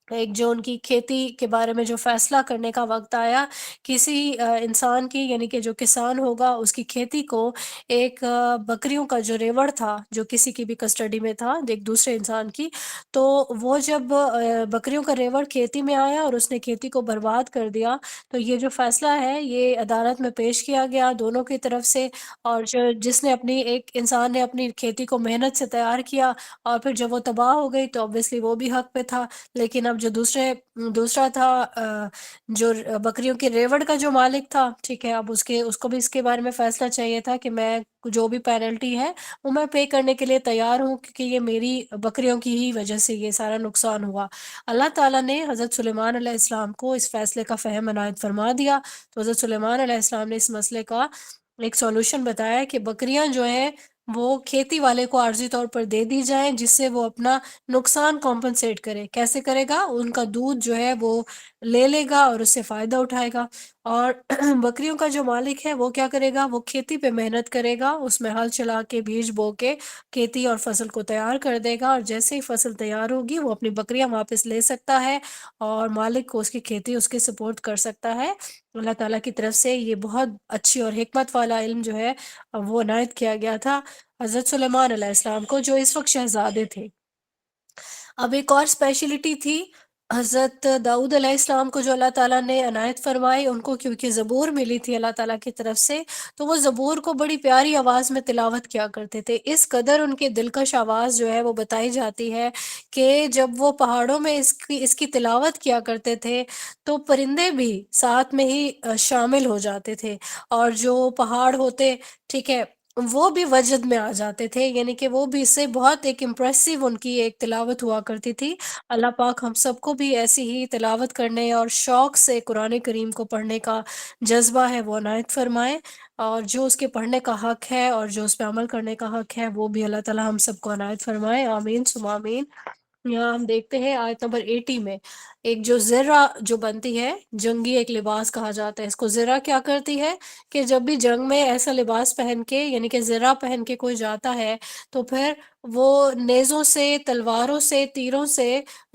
ایک جو ان کی کھیتی کے بارے میں جو فیصلہ کرنے کا وقت آیا، کسی انسان کی، یعنی کہ جو کسان ہوگا اس کی کھیتی کو ایک بکریوں کا جو ریوڑ تھا جو کسی کی بھی کسٹڈی میں تھا ایک دوسرے انسان کی، تو وہ جب بکریوں کا ریوڑ کھیتی میں آیا اور اس نے کھیتی کو برباد کر دیا، تو یہ جو فیصلہ ہے یہ عدالت میں پیش کیا گیا دونوں کی طرف سے، اور جس نے اپنی، ایک انسان نے اپنی کھیتی کو محنت سے تیار کیا اور پھر جب وہ تباہ ہو گئی تو obviously وہ بھی حق پہ تھا، لیکن اب جو دوسرا تھا جو بکریوں کے ریوڑ کا جو مالک تھا، ٹھیک ہے، اب اس کو بھی اس کے بارے میں فیصلہ چاہیے تھا کہ میں جو بھی پینلٹی ہے وہ میں پے کرنے کے لیے تیار ہوں، کیونکہ یہ میری بکریوں کی ہی وجہ سے یہ سارا نقصان ہوا۔ اللہ تعالیٰ نے حضرت سلیمان علیہ السلام کو اس فیصلے کا فہم عنایت فرما دیا، تو حضرت سلیمان علیہ السلام نے اس مسئلے کا ایک سولوشن بتایا کہ بکریاں جو ہیں وہ کھیتی والے کو عارضی طور پر دے دی جائیں، جس سے وہ اپنا نقصان کمپنسیٹ کرے۔ کیسے کرے گا؟ ان کا دودھ جو ہے وہ لے لے گا اور اس سے فائدہ اٹھائے گا، اور بکریوں کا جو مالک ہے وہ کیا کرے گا؟ وہ کھیتی پہ محنت کرے گا، اس میں ہل چلا کے بیج بو کے کھیتی اور فصل کو تیار کر دے گا، اور جیسے ہی فصل تیار ہوگی وہ اپنی بکریاں واپس لے سکتا ہے اور مالک کو اس کی کھیتی اس کے سپورٹ کر سکتا ہے۔ اللہ تعالیٰ کی طرف سے یہ بہت اچھی اور حکمت والا علم جو ہے وہ عنایت کیا گیا تھا حضرت سلیمان علیہ السلام کو، جو اس وقت شہزادے تھے۔ اب ایک اور اسپیشلٹی تھی حضرت داؤد علیہ السلام کو، جو اللہ تعالیٰ نے عنایت فرمائی ان کو، کیونکہ زبور ملی تھی اللہ تعالیٰ کی طرف سے، تو وہ زبور کو بڑی پیاری آواز میں تلاوت کیا کرتے تھے۔ اس قدر ان کی دلکش آواز جو ہے وہ بتائی جاتی ہے کہ جب وہ پہاڑوں میں اس کی تلاوت کیا کرتے تھے تو پرندے بھی ساتھ میں ہی شامل ہو جاتے تھے، اور جو پہاڑ ہوتے، ٹھیک ہے، وہ بھی وجد میں آ جاتے تھے، یعنی کہ وہ بھی اس سے بہت ایک امپریسو ان کی ایک تلاوت ہوا کرتی تھی۔ اللہ پاک ہم سب کو بھی ایسی ہی تلاوت کرنے اور شوق سے قرآن کریم کو پڑھنے کا جذبہ ہے وہ عنایت فرمائے، اور جو اس کے پڑھنے کا حق ہے اور جو اس پہ عمل کرنے کا حق ہے وہ بھی اللہ تعالیٰ ہم سب کو عنایت فرمائے، آمین ثم آمین۔ یہاں ہم دیکھتے ہیں آیت نمبر 80 میں ایک جو زرہ جو بنتی ہے، جنگی ایک لباس کہا جاتا ہے اس کو، زرہ کیا کرتی ہے کہ جب بھی جنگ میں ایسا لباس پہن کے، یعنی کہ زرہ پہن کے کوئی جاتا ہے تو پھر وہ نیزوں سے، تلواروں سے، تیروں سے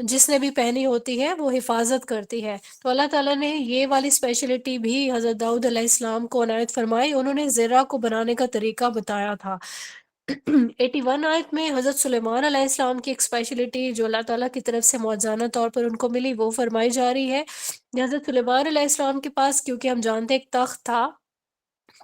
جس نے بھی پہنی ہوتی ہے وہ حفاظت کرتی ہے۔ تو اللہ تعالیٰ نے یہ والی اسپیشلٹی بھی حضرت داؤد علیہ السلام کو عنایت فرمائی، انہوں نے زرہ کو بنانے کا طریقہ بتایا تھا۔ 81 آیت میں حضرت سلیمان علیہ السلام کی ایک اسپیشلٹی جو اللہ تعالیٰ کی طرف سے موجزانہ طور پر ان کو ملی وہ فرمائی جا رہی ہے۔ حضرت سلیمان علیہ السلام کے پاس، کیونکہ ہم جانتے ایک تخت تھا،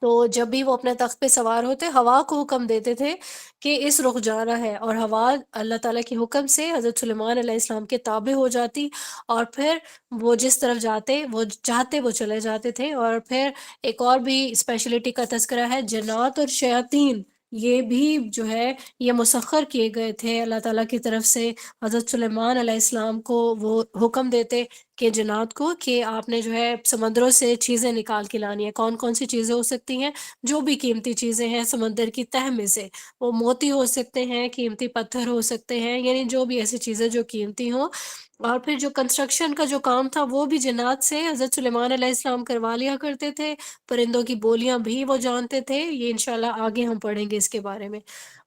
تو جب بھی وہ اپنے تخت پہ سوار ہوتے ہوا کو حکم دیتے تھے کہ اس رخ جانا ہے، اور ہوا اللہ تعالیٰ کے حکم سے حضرت سلیمان علیہ السلام کے تابع ہو جاتی، اور پھر وہ جس طرف جاتے وہ چاہتے وہ چلے جاتے تھے۔ اور پھر ایک اور بھی اسپیشلٹی کا تذکرہ ہے، جنات اور شیاطین یہ بھی جو ہے یہ مسخر کیے گئے تھے اللہ تعالیٰ کی طرف سے۔ حضرت سلیمان علیہ السلام کو وہ حکم دیتے کہ جنات کو کہ آپ نے جو ہے سمندروں سے چیزیں نکال کے لانی ہے۔ کون کون سی چیزیں ہو سکتی ہیں؟ جو بھی قیمتی چیزیں ہیں سمندر کی تہ میں سے، وہ موتی ہو سکتے ہیں، قیمتی پتھر ہو سکتے ہیں، یعنی جو بھی ایسی چیزیں جو قیمتی ہوں۔ اور پھر جو کنسٹرکشن کا جو کام تھا وہ بھی جنات سے حضرت سلیمان علیہ السلام کروا لیا کرتے تھے، پرندوں کی بولیاں بھی وہ جانتے تھے، یہ انشاءاللہ آگے ہم پڑھیں گے اس کے بارے میں۔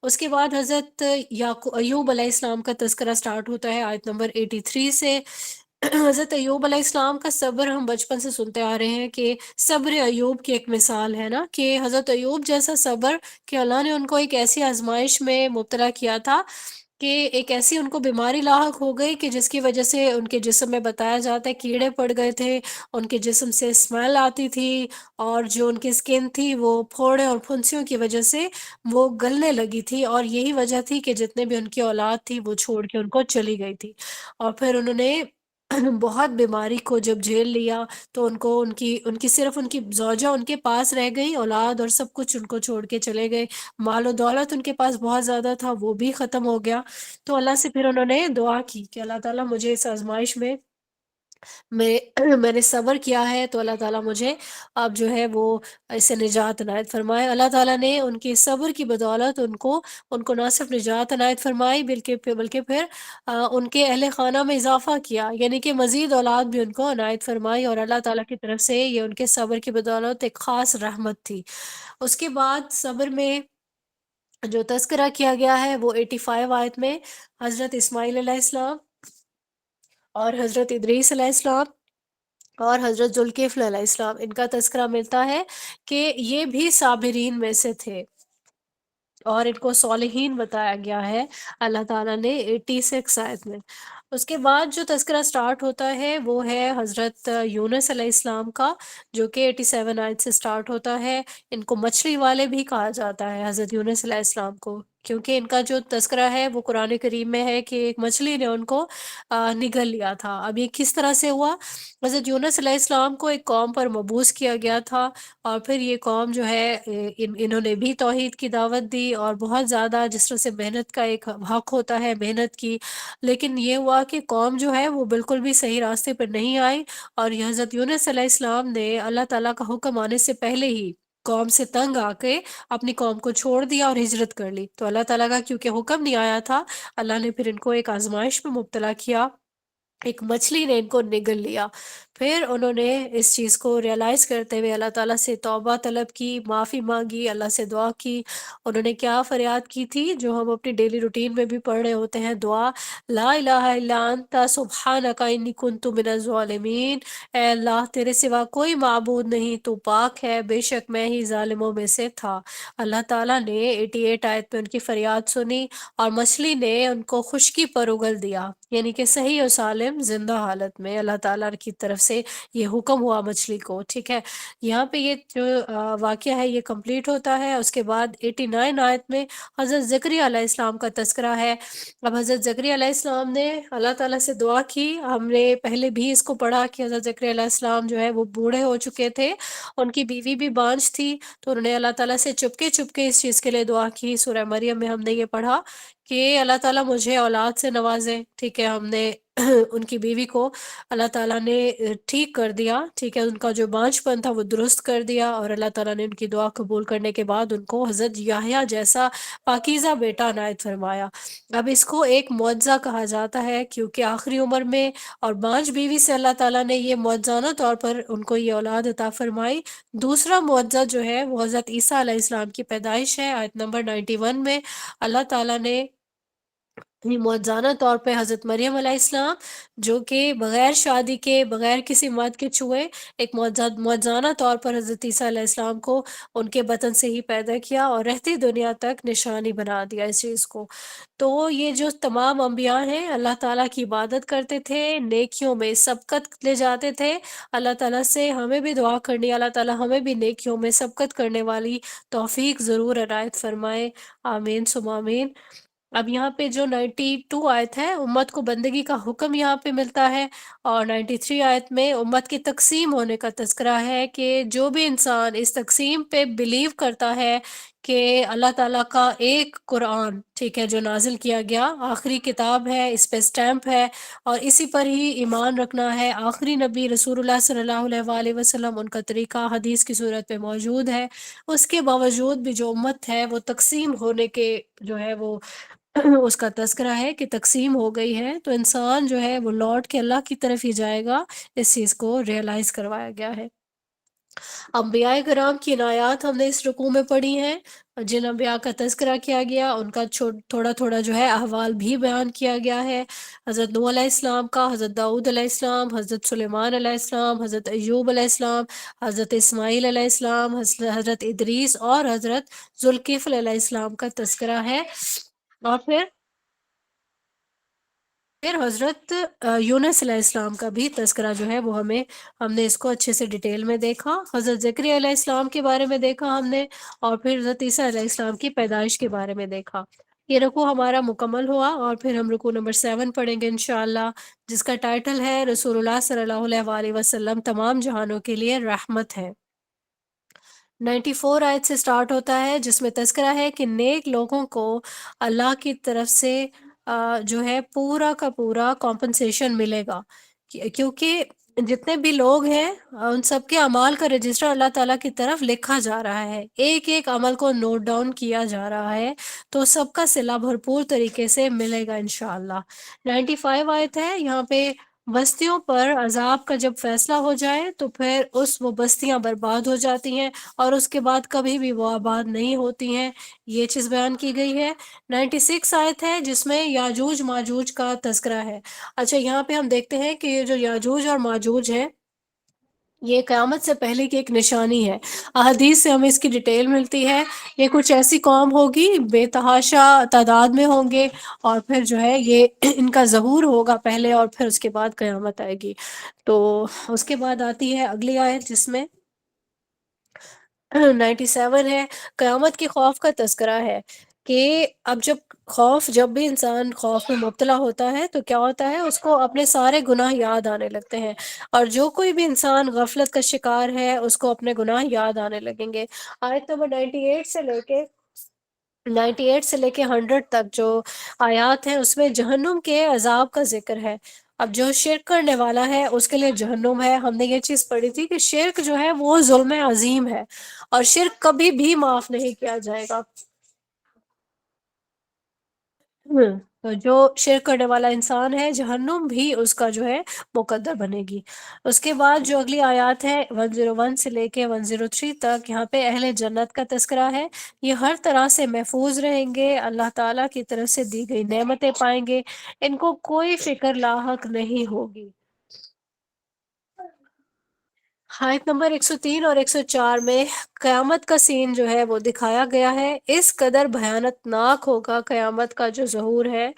اس کے بعد حضرت ایوب علیہ السلام کا تذکرہ سٹارٹ ہوتا ہے آیت نمبر 83 سے۔ حضرت ایوب علیہ السلام کا صبر ہم بچپن سے سنتے آ رہے ہیں کہ صبر ایوب کی ایک مثال ہے نا، کہ حضرت ایوب جیسا صبر، کہ اللہ نے ان کو ایک ایسی آزمائش میں مبتلا کیا تھا کہ ایک ایسی ان کو بیماری لاحق ہو گئی کہ جس کی وجہ سے ان کے جسم میں بتایا جاتا ہے کیڑے پڑ گئے تھے، ان کے جسم سے اسمیل آتی تھی، اور جو ان کی سکن تھی وہ پھوڑے اور پھنسیوں کی وجہ سے وہ گلنے لگی تھی، اور یہی وجہ تھی کہ جتنے بھی ان کی اولاد تھی وہ چھوڑ کے ان کو چلی گئی تھی۔ اور پھر انہوں نے بہت بیماری کو جب جھیل لیا تو ان کی صرف ان کی زوجہ ان کے پاس رہ گئی، اولاد اور سب کچھ ان کو چھوڑ کے چلے گئے، مال و دولت ان کے پاس بہت زیادہ تھا وہ بھی ختم ہو گیا۔ تو اللہ سے پھر انہوں نے دعا کی کہ اللہ تعالیٰ مجھے اس آزمائش میں میں نے صبر کیا ہے تو اللہ تعالیٰ مجھے اب جو ہے وہ اس سے نجات عنایت فرمائے۔ اللہ تعالیٰ نے ان کے صبر کی بدولت ان کو نہ صرف نجات عنایت فرمائی بلکہ پھر ان کے اہل خانہ میں اضافہ کیا، یعنی کہ مزید اولاد بھی ان کو عنایت فرمائی، اور اللہ تعالیٰ کی طرف سے یہ ان کے صبر کی بدولت ایک خاص رحمت تھی۔ اس کے بعد صبر میں جو تذکرہ کیا گیا ہے وہ 85 آیت میں حضرت اسماعیل علیہ السلام اور حضرت ادریس علیہ السلام اور حضرت ذوالکفل علیہ السلام، ان کا تذکرہ ملتا ہے کہ یہ بھی صابرین میں سے تھے، اور ان کو صالحین بتایا گیا ہے اللہ تعالیٰ نے 86 آیت میں۔ اس کے بعد جو تذکرہ سٹارٹ ہوتا ہے وہ ہے حضرت یونس علیہ السلام کا، جو کہ 87 آیت سے سٹارٹ ہوتا ہے۔ ان کو مچھلی والے بھی کہا جاتا ہے، حضرت یونس علیہ السلام کو، کیونکہ ان کا جو تذکرہ ہے وہ قرآن کریم میں ہے کہ ایک مچھلی نے ان کو نگل لیا تھا۔ اب یہ کس طرح سے ہوا؟ حضرت یونس علیہ السلام کو ایک قوم پر مبعوث کیا گیا تھا، اور پھر یہ قوم جو ہے انہوں نے بھی توحید کی دعوت دی، اور بہت زیادہ جس طرح سے محنت کا ایک حق ہوتا ہے محنت کی، لیکن یہ ہوا کہ قوم جو ہے وہ بالکل بھی صحیح راستے پر نہیں آئی، اور یہ حضرت یونس علیہ السلام نے اللہ تعالیٰ کا حکم آنے سے پہلے ہی قوم سے تنگ آ کے اپنی قوم کو چھوڑ دیا اور ہجرت کر لی۔ تو اللہ تعالیٰ کا کیونکہ حکم نہیں آیا تھا، اللہ نے پھر ان کو ایک آزمائش میں مبتلا کیا، ایک مچھلی نے ان کو نگل لیا۔ پھر انہوں نے اس چیز کو ریئلائز کرتے ہوئے اللہ تعالیٰ سے توبہ طلب کی، معافی مانگی، اللہ سے دعا کی۔ انہوں نے کیا فریاد کی تھی جو ہم اپنی ڈیلی روٹین میں بھی پڑھ رہے ہوتے ہیں، دعا، لا الہ الا انت سبحانک انی کنت من الظالمین، اے اللہ تیرے سوا کوئی معبود نہیں، تو پاک ہے، بے شک میں ہی ظالموں میں سے تھا۔ اللہ تعالیٰ نے 88 آیت میں ان کی فریاد سنی، اور مچھلی نے ان کو خشکی پر اگل دیا، یعنی کہ صحیح و سالم زندہ حالت میں اللہ تعالیٰ کی طرف سے یہ حکم ہوا مچھلی کو، ٹھیک ہے۔ یہاں پہ یہ جو واقعہ ہے یہ کمپلیٹ ہوتا ہے۔ اس کے بعد 89 آیت میں حضرت زکریا علیہ السلام کا تذکرہ ہے۔ اب حضرت زکریا علیہ السلام نے اللہ تعالیٰ سے دعا کی، ہم نے پہلے بھی اس کو پڑھا کہ حضرت زکریا علیہ السلام جو ہے وہ بوڑھے ہو چکے تھے، ان کی بیوی بھی بانجھ تھی، تو انہوں نے اللہ تعالیٰ سے چپکے چپکے اس چیز کے لیے دعا کی۔ سورہ مریم میں ہم نے یہ پڑھا کہ اللہ تعالیٰ مجھے اولاد سے نوازے، ٹھیک ہے۔ ہم نے ان کی بیوی کو اللہ تعالیٰ نے ٹھیک کر دیا، ٹھیک ہے، ان کا جو بانجھ پن تھا وہ درست کر دیا، اور اللہ تعالیٰ نے ان کی دعا قبول کرنے کے بعد ان کو حضرت یحییٰ جیسا پاکیزہ بیٹا عنایت فرمایا۔ اب اس کو ایک معجزہ کہا جاتا ہے، کیونکہ آخری عمر میں اور بانجھ بیوی سے اللہ تعالیٰ نے یہ معجزانہ طور پر ان کو یہ اولاد عطا فرمائی۔ دوسرا معجزہ جو ہے وہ حضرت عیسیٰ علیہ السلام کی پیدائش ہے، آیت نمبر 91 میں اللہ تعالیٰ نے یہ معجزانہ طور پہ حضرت مریم علیہ السلام، جو کہ بغیر شادی کے، بغیر کسی مرد کے چھوئے، ایک معجزانہ طور پر حضرت عیسیٰ علیہ السلام کو ان کے بطن سے ہی پیدا کیا، اور رہتی دنیا تک نشانی بنا دیا اس چیز کو۔ تو یہ جو تمام انبیاء ہیں اللہ تعالیٰ کی عبادت کرتے تھے، نیکیوں میں سبقت لے جاتے تھے، اللہ تعالیٰ سے ہمیں بھی دعا کرنی، اللہ تعالیٰ ہمیں بھی نیکیوں میں سبقت کرنے والی توفیق ضرور عنایت فرمائے، آمین ثم آمین۔ اب یہاں پہ جو 92 آیت ہے، امت کو بندگی کا حکم یہاں پہ ملتا ہے، اور 93 آیت میں امت کی تقسیم ہونے کا تذکرہ ہے کہ جو بھی انسان اس تقسیم پہ بلیو کرتا ہے کہ اللہ تعالیٰ کا ایک قرآن، ٹھیک ہے، جو نازل کیا گیا آخری کتاب ہے، اس پہ سٹیمپ ہے، اور اسی پر ہی ایمان رکھنا ہے، آخری نبی رسول اللہ صلی اللہ علیہ وآلہ وسلم ان کا طریقہ حدیث کی صورت پہ موجود ہے، اس کے باوجود بھی جو امت ہے وہ تقسیم ہونے کے جو ہے وہ اس کا تذکرہ ہے کہ تقسیم ہو گئی ہے، تو انسان جو ہے وہ لوٹ کے اللہ کی طرف ہی جائے گا، اس چیز کو ریئلائز کروایا گیا ہے۔ انبیاء کرام کی عنایات ہم نے اس رکوع میں پڑھی ہیں، جن انبیاء کا تذکرہ کیا گیا ان کا تھوڑا تھوڑا جو ہے احوال بھی بیان کیا گیا ہے۔ حضرت نوح علیہ السلام کا، حضرت داؤد علیہ السلام، حضرت سلیمان علیہ السلام، حضرت ایوب علیہ السلام، حضرت اسماعیل علیہ السلام، حضرت ادریس اور حضرت ذوالکفل علیہ السلام کا تذکرہ ہے، اور پھر حضرت یونس علیہ السلام کا بھی تذکرہ جو ہے وہ ہم نے اس کو اچھے سے ڈیٹیل میں دیکھا، حضرت زکریا علیہ السلام کے بارے میں دیکھا ہم نے، اور پھر حضرت عیسیٰ علیہ السلام کی پیدائش کے بارے میں دیکھا۔ یہ رکوع ہمارا مکمل ہوا، اور پھر ہم رکوع نمبر 7 پڑھیں گے انشاءاللہ، جس کا ٹائٹل ہے رسول اللہ صلی اللہ علیہ وآلہ وسلم تمام جہانوں کے لیے رحمت ہے۔ 94 آیت سے سٹارٹ ہوتا ہے، جس میں تذکرہ ہے کہ نیک لوگوں کو اللہ کی طرف سے جو ہے پورا کا پورا کمپنسیشن ملے گا، کیونکہ جتنے بھی لوگ ہیں ان سب کے اعمال کا رجسٹر اللہ تعالیٰ کی طرف لکھا جا رہا ہے، ایک ایک عمل کو نوٹ ڈاؤن کیا جا رہا ہے، تو سب کا صلہ بھرپور طریقے سے ملے گا انشاءاللہ۔ 95 آیت ہے، یہاں پہ بستیوں پر عذاب کا جب فیصلہ ہو جائے تو پھر وہ بستیاں برباد ہو جاتی ہیں، اور اس کے بعد کبھی بھی وہ آباد نہیں ہوتی ہیں، یہ چیز بیان کی گئی ہے۔ 96 آیت ہے جس میں یاجوج ماجوج کا تذکرہ ہے۔ اچھا، یہاں پہ ہم دیکھتے ہیں کہ یہ جو یاجوج اور ماجوج ہیں یہ قیامت سے پہلے کی ایک نشانی ہے۔ احادیث سے ہمیں اس کی ڈیٹیل ملتی ہے۔ یہ کچھ ایسی قوم ہوگی، بے تحاشا تعداد میں ہوں گے، اور پھر جو ہے یہ ان کا ظہور ہوگا پہلے، اور پھر اس کے بعد قیامت آئے گی۔ تو اس کے بعد آتی ہے اگلی آیت، جس میں 97 ہے، قیامت کے خوف کا تذکرہ ہے کہ اب جب بھی انسان خوف میں مبتلا ہوتا ہے تو کیا ہوتا ہے، اس کو اپنے سارے گناہ یاد آنے لگتے ہیں، اور جو کوئی بھی انسان غفلت کا شکار ہے اس کو اپنے گناہ یاد آنے لگیں گے۔ آیت نمبر 98 سے لے کے 100 تک جو آیات ہیں، اس میں جہنم کے عذاب کا ذکر ہے۔ اب جو شرک کرنے والا ہے اس کے لیے جہنم ہے۔ ہم نے یہ چیز پڑھی تھی کہ شرک جو ہے وہ ظلم عظیم ہے، اور شرک کبھی بھی معاف نہیں کیا جائے گا۔ تو جو شرک کرنے والا انسان ہے، جہنم بھی اس کا جو ہے مقدر بنے گی۔ اس کے بعد جو اگلی آیات ہے 101 سے لے کے 103 تک، یہاں پہ اہل جنت کا تذکرہ ہے۔ یہ ہر طرح سے محفوظ رہیں گے، اللہ تعالیٰ کی طرف سے دی گئی نعمتیں پائیں گے، ان کو کوئی فکر لاحق نہیں ہوگی۔ آیت نمبر 103 اور 104 میں قیامت کا سین جو ہے وہ دکھایا گیا ہے۔ اس قدر بھیانک ناک ہوگا قیامت کا جو ظہور ہے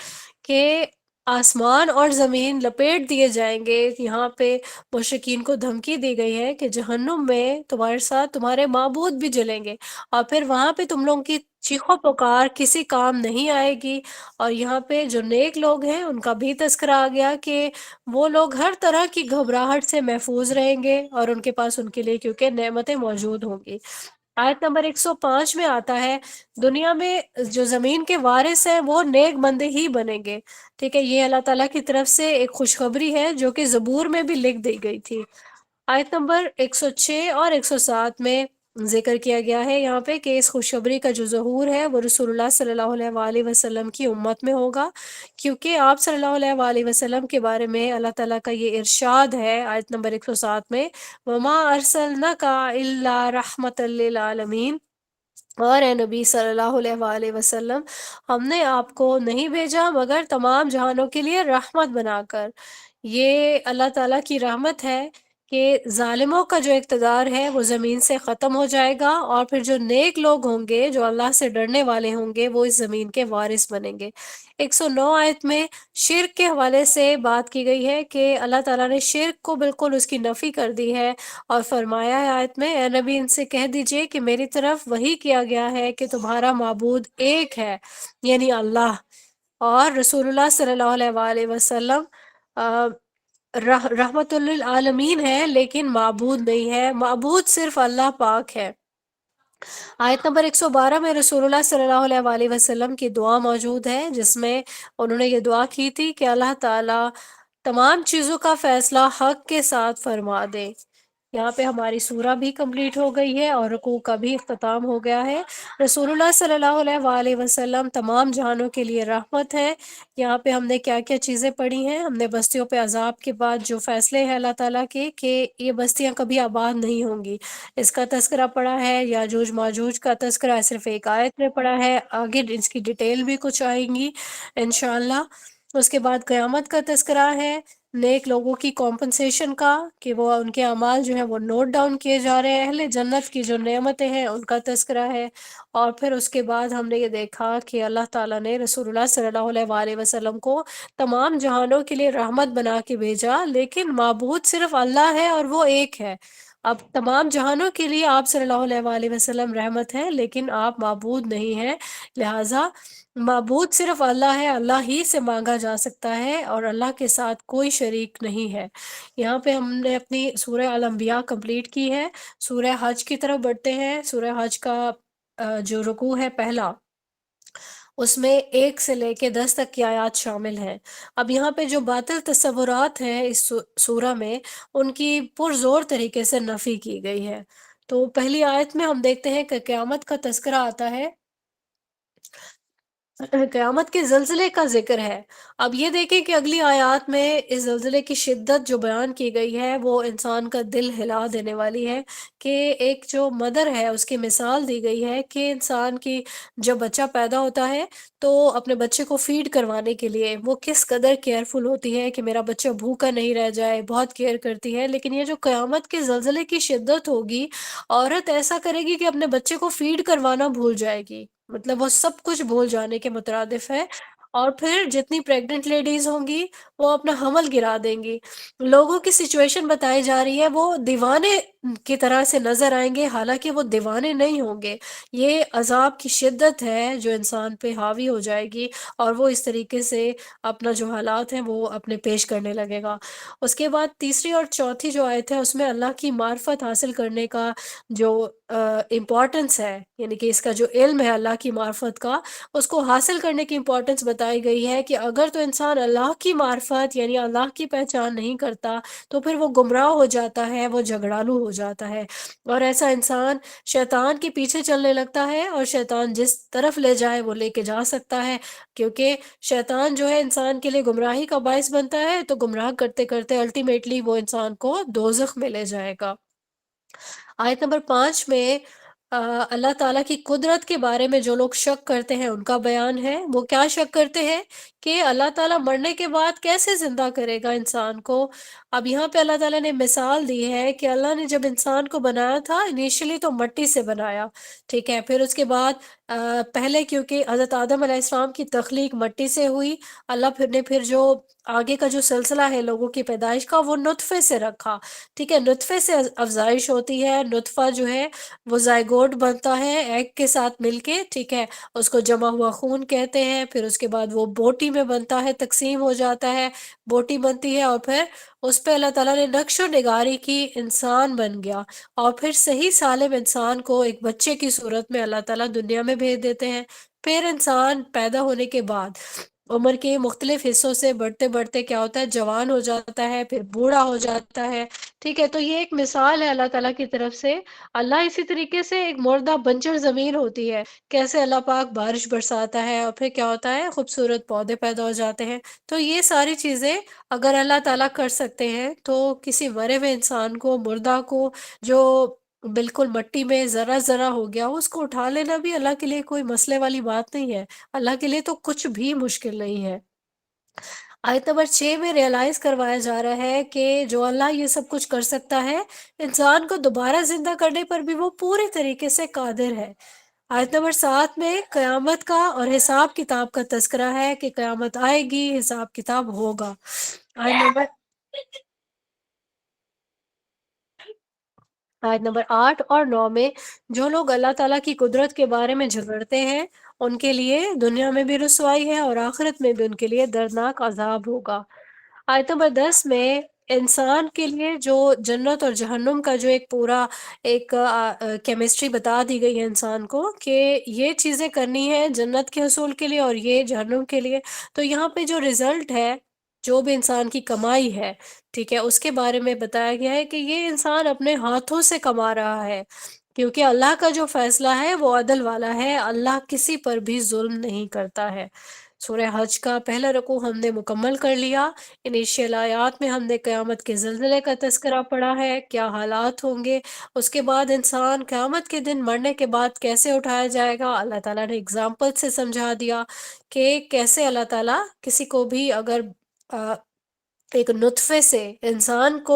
کہ آسمان اور زمین لپیٹ دیے جائیں گے۔ یہاں پہ مشرکین کو دھمکی دی گئی ہے کہ جہنم میں تمہارے ساتھ تمہارے معبود بھی جلیں گے، اور پھر وہاں پہ تم لوگوں کی چیخو پکار کسی کام نہیں آئے گی۔ اور یہاں پہ جو نیک لوگ ہیں ان کا بھی تذکرہ آ گیا کہ وہ لوگ ہر طرح کی گھبراہٹ سے محفوظ رہیں گے، اور ان کے پاس ان کے لیے کیونکہ نعمتیں موجود ہوں گی۔ آیت نمبر 105 میں آتا ہے، دنیا میں جو زمین کے وارث ہیں وہ نیک بندے ہی بنیں گے۔ ٹھیک ہے، یہ اللہ تعالیٰ کی طرف سے ایک خوشخبری ہے جو کہ زبور میں بھی لکھ دی گئی تھی۔ آیت نمبر 106 اور 107 میں ذکر کیا گیا ہے یہاں پہ کہ اس خوشخبری کا جو ظہور ہے وہ رسول اللہ صلی اللہ علیہ وآلہ وسلم کی امت میں ہوگا، کیونکہ آپ صلی اللہ علیہ وآلہ وسلم کے بارے میں اللہ تعالیٰ کا یہ ارشاد ہے آیت نمبر 107 میں، وَمَا أَرْسَلْنَاكَ إِلَّا رَحْمَةً لِّلْعَالَمِينَ، اور اے نبی صلی اللہ علیہ وآلہ وسلم، ہم نے آپ کو نہیں بھیجا مگر تمام جہانوں کے لیے رحمت بنا کر۔ یہ اللہ تعالیٰ کی رحمت ہے کہ ظالموں کا جو اقتدار ہے وہ زمین سے ختم ہو جائے گا، اور پھر جو نیک لوگ ہوں گے، جو اللہ سے ڈرنے والے ہوں گے، وہ اس زمین کے وارث بنیں گے۔ 109 آیت میں شرک کے حوالے سے بات کی گئی ہے کہ اللہ تعالیٰ نے شرک کو بالکل اس کی نفی کر دی ہے، اور فرمایا ہے آیت میں، اے نبی ان سے کہہ دیجئے کہ میری طرف وحی کیا گیا ہے کہ تمہارا معبود ایک ہے، یعنی اللہ، اور رسول اللہ صلی اللہ علیہ وآلہ وسلم رحمت للعالمین ہے، لیکن معبود نہیں ہے، معبود صرف اللہ پاک ہے۔ آیت نمبر 112 میں رسول اللہ صلی اللہ علیہ وآلہ وسلم کی دعا موجود ہے، جس میں انہوں نے یہ دعا کی تھی کہ اللہ تعالیٰ تمام چیزوں کا فیصلہ حق کے ساتھ فرما دے۔ یہاں پہ ہماری سورہ بھی کمپلیٹ ہو گئی ہے اور رکوع کا بھی اختتام ہو گیا ہے۔ رسول اللہ صلی اللہ علیہ وآلہ وسلم تمام جہانوں کے لیے رحمت ہے۔ یہاں پہ ہم نے کیا کیا چیزیں پڑھی ہیں، ہم نے بستیوں پہ عذاب کے بعد جو فیصلے ہیں اللہ تعالیٰ کے کہ یہ بستیاں کبھی آباد نہیں ہوں گی، اس کا تذکرہ پڑھا ہے۔ یاجوج ماجوج کا تذکرہ صرف ایک آیت میں پڑھا ہے، آگے اس کی ڈیٹیل بھی کچھ آئیں گی انشاءاللہ۔ اس کے بعد قیامت کا تذکرہ ہے، نیک لوگوں کی کمپنسیشن کا کہ وہ ان کے اعمال جو ہیں وہ نوٹ ڈاؤن کیے جا رہے ہیں، اہل جنت کی جو نعمتیں ہیں ان کا تذکرہ ہے۔ اور پھر اس کے بعد ہم نے یہ دیکھا کہ اللہ تعالیٰ نے رسول اللہ صلی اللہ علیہ وآلہ وسلم کو تمام جہانوں کے لیے رحمت بنا کے بھیجا، لیکن معبود صرف اللہ ہے اور وہ ایک ہے۔ اب تمام جہانوں کے لیے آپ صلی اللہ علیہ وآلہ وسلم رحمت ہے، لیکن آپ معبود نہیں ہیں، لہٰذا معبود صرف اللہ ہے، اللہ ہی سے مانگا جا سکتا ہے، اور اللہ کے ساتھ کوئی شریک نہیں ہے۔ یہاں پہ ہم نے اپنی سورہ الانبیاء کمپلیٹ کی ہے۔ سورہ حج کی طرف بڑھتے ہیں۔ سورہ حج کا جو رکوع ہے پہلا، اس میں 1 سے لے کے 10 تک کی آیات شامل ہیں۔ اب یہاں پہ جو باطل تصورات ہیں اس سورہ میں، ان کی پرزور طریقے سے نفی کی گئی ہے۔ تو پہلی آیت میں ہم دیکھتے ہیں کہ قیامت کا تذکرہ آتا ہے قیامت کے زلزلے کا ذکر ہے۔ اب یہ دیکھیں کہ اگلی آیات میں اس زلزلے کی شدت جو بیان کی گئی ہے وہ انسان کا دل ہلا دینے والی ہے، کہ ایک جو مدر ہے اس کی مثال دی گئی ہے کہ انسان کی جب بچہ پیدا ہوتا ہے تو اپنے بچے کو فیڈ کروانے کے لیے وہ کس قدر کیئرفل ہوتی ہے کہ میرا بچہ بھوکا نہیں رہ جائے، بہت کیئر کرتی ہے۔ لیکن یہ جو قیامت کے زلزلے کی شدت ہوگی، عورت ایسا کرے گی کہ اپنے بچے کو فیڈ کروانا بھول جائے گی، مطلب وہ سب کچھ بھول جانے کے مترادف ہے۔ اور پھر جتنی پریگننٹ لیڈیز ہوں گی وہ اپنا حمل گرا دیں گی۔ لوگوں کی سچویشن بتائی جا رہی ہے، وہ دیوانے کی طرح سے نظر آئیں گے، حالانکہ وہ دیوانے نہیں ہوں گے۔ یہ عذاب کی شدت ہے جو انسان پہ حاوی ہو جائے گی، اور وہ اس طریقے سے اپنا جو حالات ہیں وہ اپنے پیش کرنے لگے گا۔ اس کے بعد تیسری اور چوتھی جو آیت ہے اس میں اللہ کی معرفت حاصل کرنے کا جو امپورٹنس ہے، یعنی کہ اس کا جو علم ہے اللہ کی معرفت کا، اس کو حاصل کرنے کی امپورٹنس بتائی گئی ہے کہ اگر تو انسان اللہ کی معرفت یعنی اللہ کی پہچان نہیں کرتا تو پھر وہ گمراہ ہو جاتا ہے، وہ جھگڑالو ہو جاتا ہے، اور ایسا انسان شیطان کے پیچھے چلنے لگتا ہے، اور شیطان جس طرف لے جائے وہ لے کے جا سکتا ہے، کیونکہ شیطان جو ہے انسان کے لیے گمراہی کا باعث بنتا ہے، تو گمراہ کرتے کرتے الٹیمیٹلی وہ انسان کو دوزخ میں لے جائے گا۔ آیت نمبر 5 میں اللہ تعالیٰ کی قدرت کے بارے میں جو لوگ شک کرتے ہیں ان کا بیان ہے۔ وہ کیا شک کرتے ہیں کہ اللہ تعالیٰ مرنے کے بعد کیسے زندہ کرے گا انسان کو۔ اب یہاں پہ اللہ تعالیٰ نے مثال دی ہے کہ اللہ نے جب انسان کو بنایا تھا انیشلی تو مٹی سے بنایا، ٹھیک ہے، پھر اس کے بعد پہلے کیونکہ حضرت آدم علیہ السلام کی تخلیق مٹی سے ہوئی، اللہ پھر جو آگے کا جو سلسلہ ہے لوگوں کی پیدائش کا وہ نطفے سے رکھا، ٹھیک ہے، نطفے سے افزائش ہوتی ہے، نطفہ جو ہے وہ زائگوٹ بنتا ہے ایگ کے ساتھ مل کے، ٹھیک ہے، اس کو جمع ہوا خون کہتے ہیں، پھر اس کے بعد وہ بوٹی میں بنتا ہے، تقسیم ہو جاتا ہے، بوٹی بنتی ہے، اور پھر اس پہ اللہ تعالیٰ نے نقش و نگاری کی، انسان بن گیا، اور پھر صحیح سالم انسان کو ایک بچے کی صورت میں اللہ تعالیٰ دنیا میں بھیج دیتے ہیں۔ پھر انسان پیدا ہونے کے بعد عمر کے مختلف حصوں سے بڑھتے بڑھتے کیا ہوتا ہے، جوان ہو جاتا ہے، پھر بوڑھا ہو جاتا ہے، ٹھیک ہے۔ تو یہ ایک مثال ہے اللہ تعالیٰ کی طرف سے۔ اللہ اسی طریقے سے ایک مردہ بنجر زمین ہوتی ہے، کیسے اللہ پاک بارش برساتا ہے، اور پھر کیا ہوتا ہے، خوبصورت پودے پیدا ہو جاتے ہیں۔ تو یہ ساری چیزیں اگر اللہ تعالیٰ کر سکتے ہیں تو کسی مرے ہوئے انسان کو، مردہ کو، جو بالکل مٹی میں ذرہ ذرہ ہو گیا اس کو اٹھا لینا بھی اللہ کے لیے کوئی مسئلے والی بات نہیں ہے۔ اللہ کے لیے تو کچھ بھی مشکل نہیں ہے۔ آیت نمبر 6 میں ریئلائز کروایا جا رہا ہے کہ جو اللہ یہ سب کچھ کر سکتا ہے، انسان کو دوبارہ زندہ کرنے پر بھی وہ پورے طریقے سے قادر ہے۔ آیت نمبر 7 میں قیامت کا اور حساب کتاب کا تذکرہ ہے کہ قیامت آئے گی، حساب کتاب ہوگا۔ آیت نمبر 8 اور 9 میں جو لوگ اللہ تعالیٰ کی قدرت کے بارے میں جھگڑتے ہیں ان کے لیے دنیا میں بھی رسوائی ہے اور آخرت میں بھی ان کے لیے دردناک عذاب ہوگا۔ آیت نمبر 10 میں انسان کے لیے جو جنت اور جہنم کا جو ایک پورا ایک کیمسٹری بتا دی گئی ہے انسان کو، کہ یہ چیزیں کرنی ہے جنت کے حصول کے لیے اور یہ جہنم کے لیے۔ تو یہاں پہ جو رزلٹ ہے، جو بھی انسان کی کمائی ہے، ٹھیک ہے، اس کے بارے میں بتایا گیا ہے کہ یہ انسان اپنے ہاتھوں سے کما رہا ہے، کیونکہ اللہ کا جو فیصلہ ہے وہ عدل والا ہے، اللہ کسی پر بھی ظلم نہیں کرتا ہے۔ سورہ حج کا پہلا رکوع ہم نے مکمل کر لیا۔ انیشیل آیات میں ہم نے قیامت کے زلزلے کا تذکرہ پڑھا ہے، کیا حالات ہوں گے، اس کے بعد انسان قیامت کے دن مرنے کے بعد کیسے اٹھایا جائے گا، اللہ تعالیٰ نے اگزامپل سے سمجھا دیا کہ کیسے اللہ تعالیٰ کسی کو بھی اگر ایک نطفے سے انسان کو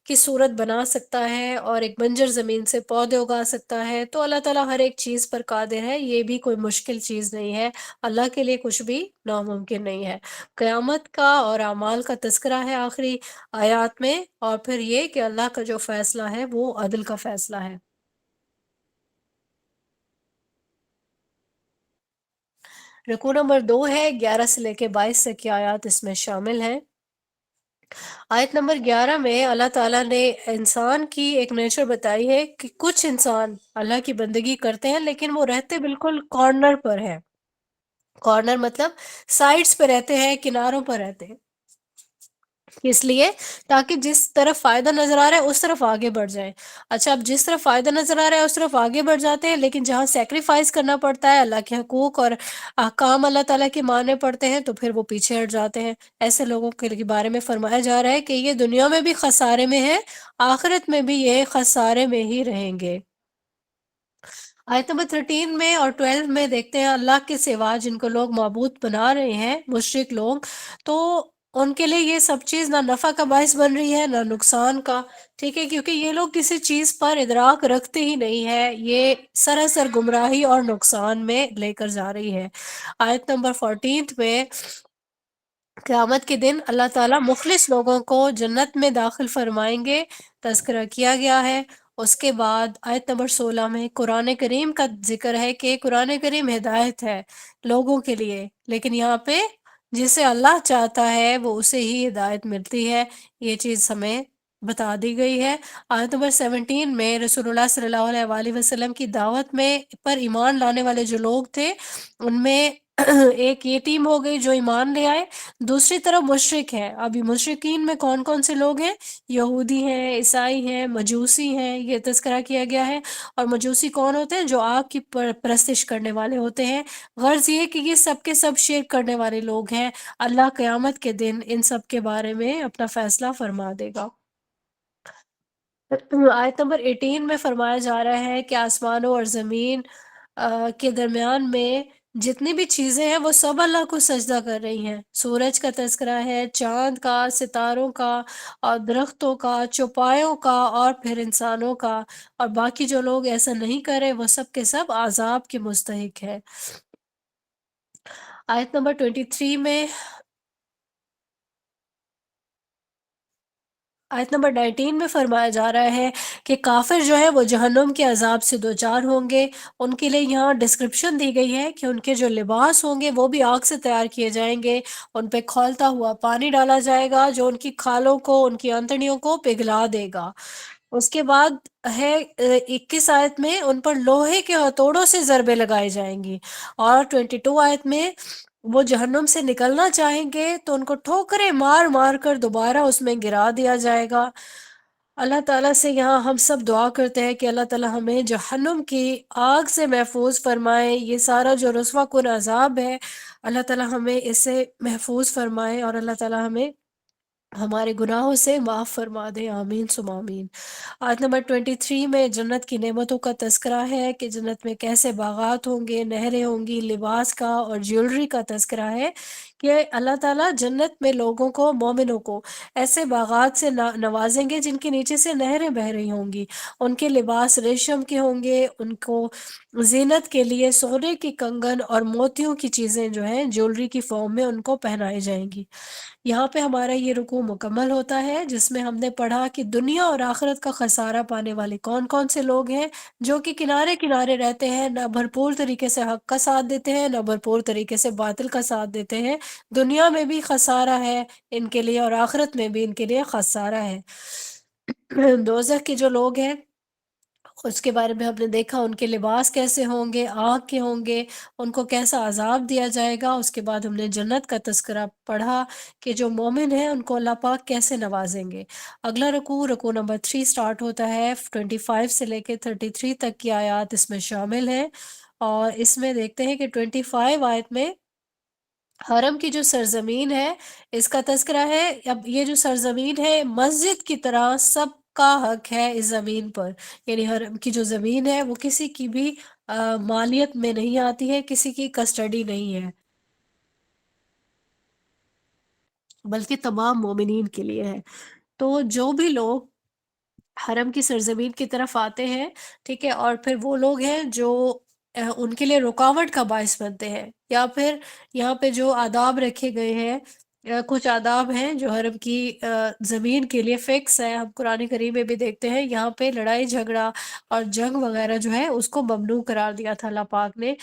کی صورت بنا سکتا ہے اور ایک بنجر زمین سے پودے اگا سکتا ہے، تو اللہ تعالیٰ ہر ایک چیز پر قادر ہے، یہ بھی کوئی مشکل چیز نہیں ہے، اللہ کے لیے کچھ بھی ناممکن نہیں ہے۔ قیامت کا اور اعمال کا تذکرہ ہے آخری آیات میں، اور پھر یہ کہ اللہ کا جو فیصلہ ہے وہ عدل کا فیصلہ ہے۔ رکوع نمبر 2 ہے، 11 سے لے کے 22 تک کی آیات اس میں شامل ہیں۔ آیت نمبر 11 میں اللہ تعالیٰ نے انسان کی ایک نیچر بتائی ہے کہ کچھ انسان اللہ کی بندگی کرتے ہیں لیکن وہ رہتے بالکل کارنر پر ہیں۔ کارنر مطلب سائڈز پہ رہتے ہیں، کناروں پر رہتے ہیں، اس لیے تاکہ جس طرف فائدہ نظر آ رہا ہے اس طرف آگے بڑھ جائیں۔ اچھا، اب جس طرف فائدہ نظر آ رہا ہے اس طرف آگے بڑھ جاتے ہیں، لیکن جہاں سیکریفائز کرنا پڑتا ہے، اللہ کے حقوق اور احکام اللہ تعالیٰ کے ماننے پڑتے ہیں، تو پھر وہ پیچھے ہٹ جاتے ہیں۔ ایسے لوگوں کے بارے میں فرمایا جا رہا ہے کہ یہ دنیا میں بھی خسارے میں ہے، آخرت میں بھی یہ خسارے میں ہی رہیں گے۔ آیت نمبر 13 میں اور 12 میں دیکھتے ہیں اللہ کے سوا جن کو لوگ معبود بنا رہے ہیں، مشرک لوگ، تو ان کے لیے یہ سب چیز نہ نفع کا باعث بن رہی ہے نہ نقصان کا، ٹھیک ہے، کیونکہ یہ لوگ کسی چیز پر ادراک رکھتے ہی نہیں ہے، یہ سراسر گمراہی اور نقصان میں لے کر جا رہی ہے۔ آیت نمبر 14 میں قیامت کے دن اللہ تعالیٰ مخلص لوگوں کو جنت میں داخل فرمائیں گے، تذکرہ کیا گیا ہے۔ اس کے بعد آیت نمبر 16 میں قرآن کریم کا ذکر ہے کہ قرآن کریم ہدایت ہے لوگوں کے لیے، لیکن یہاں پہ جسے اللہ چاہتا ہے وہ اسے ہی ہدایت ملتی ہے، یہ چیز ہمیں بتا دی گئی ہے۔ آیت نمبر 17 میں رسول اللہ صلی اللہ علیہ وآلہ وسلم کی دعوت میں پر ایمان لانے والے جو لوگ تھے، ان میں ایک یہ ٹیم ہو گئی جو ایمان لے آئے، دوسری طرف مشرک ہے۔ اب یہ مشرکین میں کون کون سے لوگ ہیں؟ یہودی ہیں، عیسائی ہیں، مجوسی ہیں، یہ تذکرہ کیا گیا ہے۔ اور مجوسی کون ہوتے ہیں؟ جو آگ کی پرستش کرنے والے ہوتے ہیں۔ غرض یہ کہ یہ سب کے سب شرک کرنے والے لوگ ہیں۔ اللہ قیامت کے دن ان سب کے بارے میں اپنا فیصلہ فرما دے گا۔ آیت نمبر 18 میں فرمایا جا رہا ہے کہ آسمانوں اور زمین کے درمیان میں جتنی بھی چیزیں ہیں وہ سب اللہ کو سجدہ کر رہی ہیں۔ سورج کا تذکرہ ہے، چاند کا، ستاروں کا، اور درختوں کا، چوپایوں کا، اور پھر انسانوں کا، اور باقی جو لوگ ایسا نہیں کرے وہ سب کے سب عذاب کے مستحق ہے۔ آیت نمبر 23 میں آیت نمبر 19 میں فرمایا جا رہا ہے کہ کافر جو ہے وہ جہنم کے عذاب سے دوچار ہوں گے۔ ان کے لیے یہاں ڈسکرپشن دی گئی ہے کہ ان کے جو لباس ہوں گے وہ بھی آگ سے تیار کیے جائیں گے، ان پہ کھولتا ہوا پانی ڈالا جائے گا جو ان کی کھالوں کو، ان کی انتڑیوں کو پگھلا دے گا۔ اس کے بعد ہے 21 آیت میں ان پر لوہے کے ہتھوڑوں سے ضربیں لگائی جائیں گی، اور 22 آیت میں وہ جہنم سے نکلنا چاہیں گے تو ان کو ٹھوکریں مار مار کر دوبارہ اس میں گرا دیا جائے گا۔ اللہ تعالیٰ سے یہاں ہم سب دعا کرتے ہیں کہ اللہ تعالیٰ ہمیں جہنم کی آگ سے محفوظ فرمائے۔ یہ سارا جو رسوا کن عذاب ہے، اللہ تعالیٰ ہمیں اس سے محفوظ فرمائے، اور اللہ تعالیٰ ہمیں ہمارے گناہوں سے معاف فرما دے، آمین ثم آمین۔ آیت نمبر 23 میں جنت کی نعمتوں کا تذکرہ ہے کہ جنت میں کیسے باغات ہوں گے، نہریں ہوں گی، لباس کا اور جیولری کا تذکرہ ہے کہ اللہ تعالیٰ جنت میں لوگوں کو، مومنوں کو ایسے باغات سے نوازیں گے جن کے نیچے سے نہریں بہہ رہی ہوں گی، ان کے لباس ریشم کے ہوں گے، ان کو زینت کے لیے سونے کی کنگن اور موتیوں کی چیزیں جو ہیں جیولری کی فارم میں ان کو پہنائی جائیں گی۔ یہاں پہ ہمارا یہ رکوع مکمل ہوتا ہے جس میں ہم نے پڑھا کہ دنیا اور آخرت کا خسارہ پانے والے کون کون سے لوگ ہیں، جو کہ کنارے کنارے رہتے ہیں، نہ بھرپور طریقے سے حق کا ساتھ دیتے ہیں، نہ بھرپور طریقے سے باطل کا ساتھ دیتے ہیں۔ دنیا میں بھی خسارہ ہے ان کے لیے، اور آخرت میں بھی ان کے لیے خسارہ ہے۔ دوزخ کے جو لوگ ہیں اس کے بارے میں ہم نے دیکھا، ان کے لباس کیسے ہوں گے، آگ کے ہوں گے، ان کو کیسا عذاب دیا جائے گا۔ اس کے بعد ہم نے جنت کا تذکرہ پڑھا کہ جو مومن ہیں ان کو اللہ پاک کیسے نوازیں گے۔ اگلا رکوع، رکوع نمبر 3 سٹارٹ ہوتا ہے، 25 سے لے کے 33 تک کی آیات اس میں شامل ہیں، اور اس میں دیکھتے ہیں کہ 25 آیت میں حرم کی جو سرزمین ہے اس کا تذکرہ ہے۔ اب یہ جو سرزمین ہے مسجد کی طرح سب کا حق ہے اس زمین پر، یعنی حرم کی جو زمین ہے وہ کسی کی بھی مالیت میں نہیں آتی ہے، کسی کی کسٹڈی نہیں ہے، بلکہ تمام مومنین کے لیے ہے۔ تو جو بھی لوگ حرم کی سرزمین کی طرف آتے ہیں، ٹھیک ہے، اور پھر وہ لوگ ہیں جو ان کے لیے رکاوٹ کا باعث بنتے ہیں، یا پھر یہاں پہ جو آداب رکھے گئے ہیں، کچھ آداب ہیں جو حرم کی زمین کے لیے فکس ہے۔ ہم قرآن کریم میں بھی دیکھتے ہیں یہاں پہ لڑائی جھگڑا اور جنگ وغیرہ جو ہے اس کو ممنوع قرار دیا تھا اللہ پاک نے۔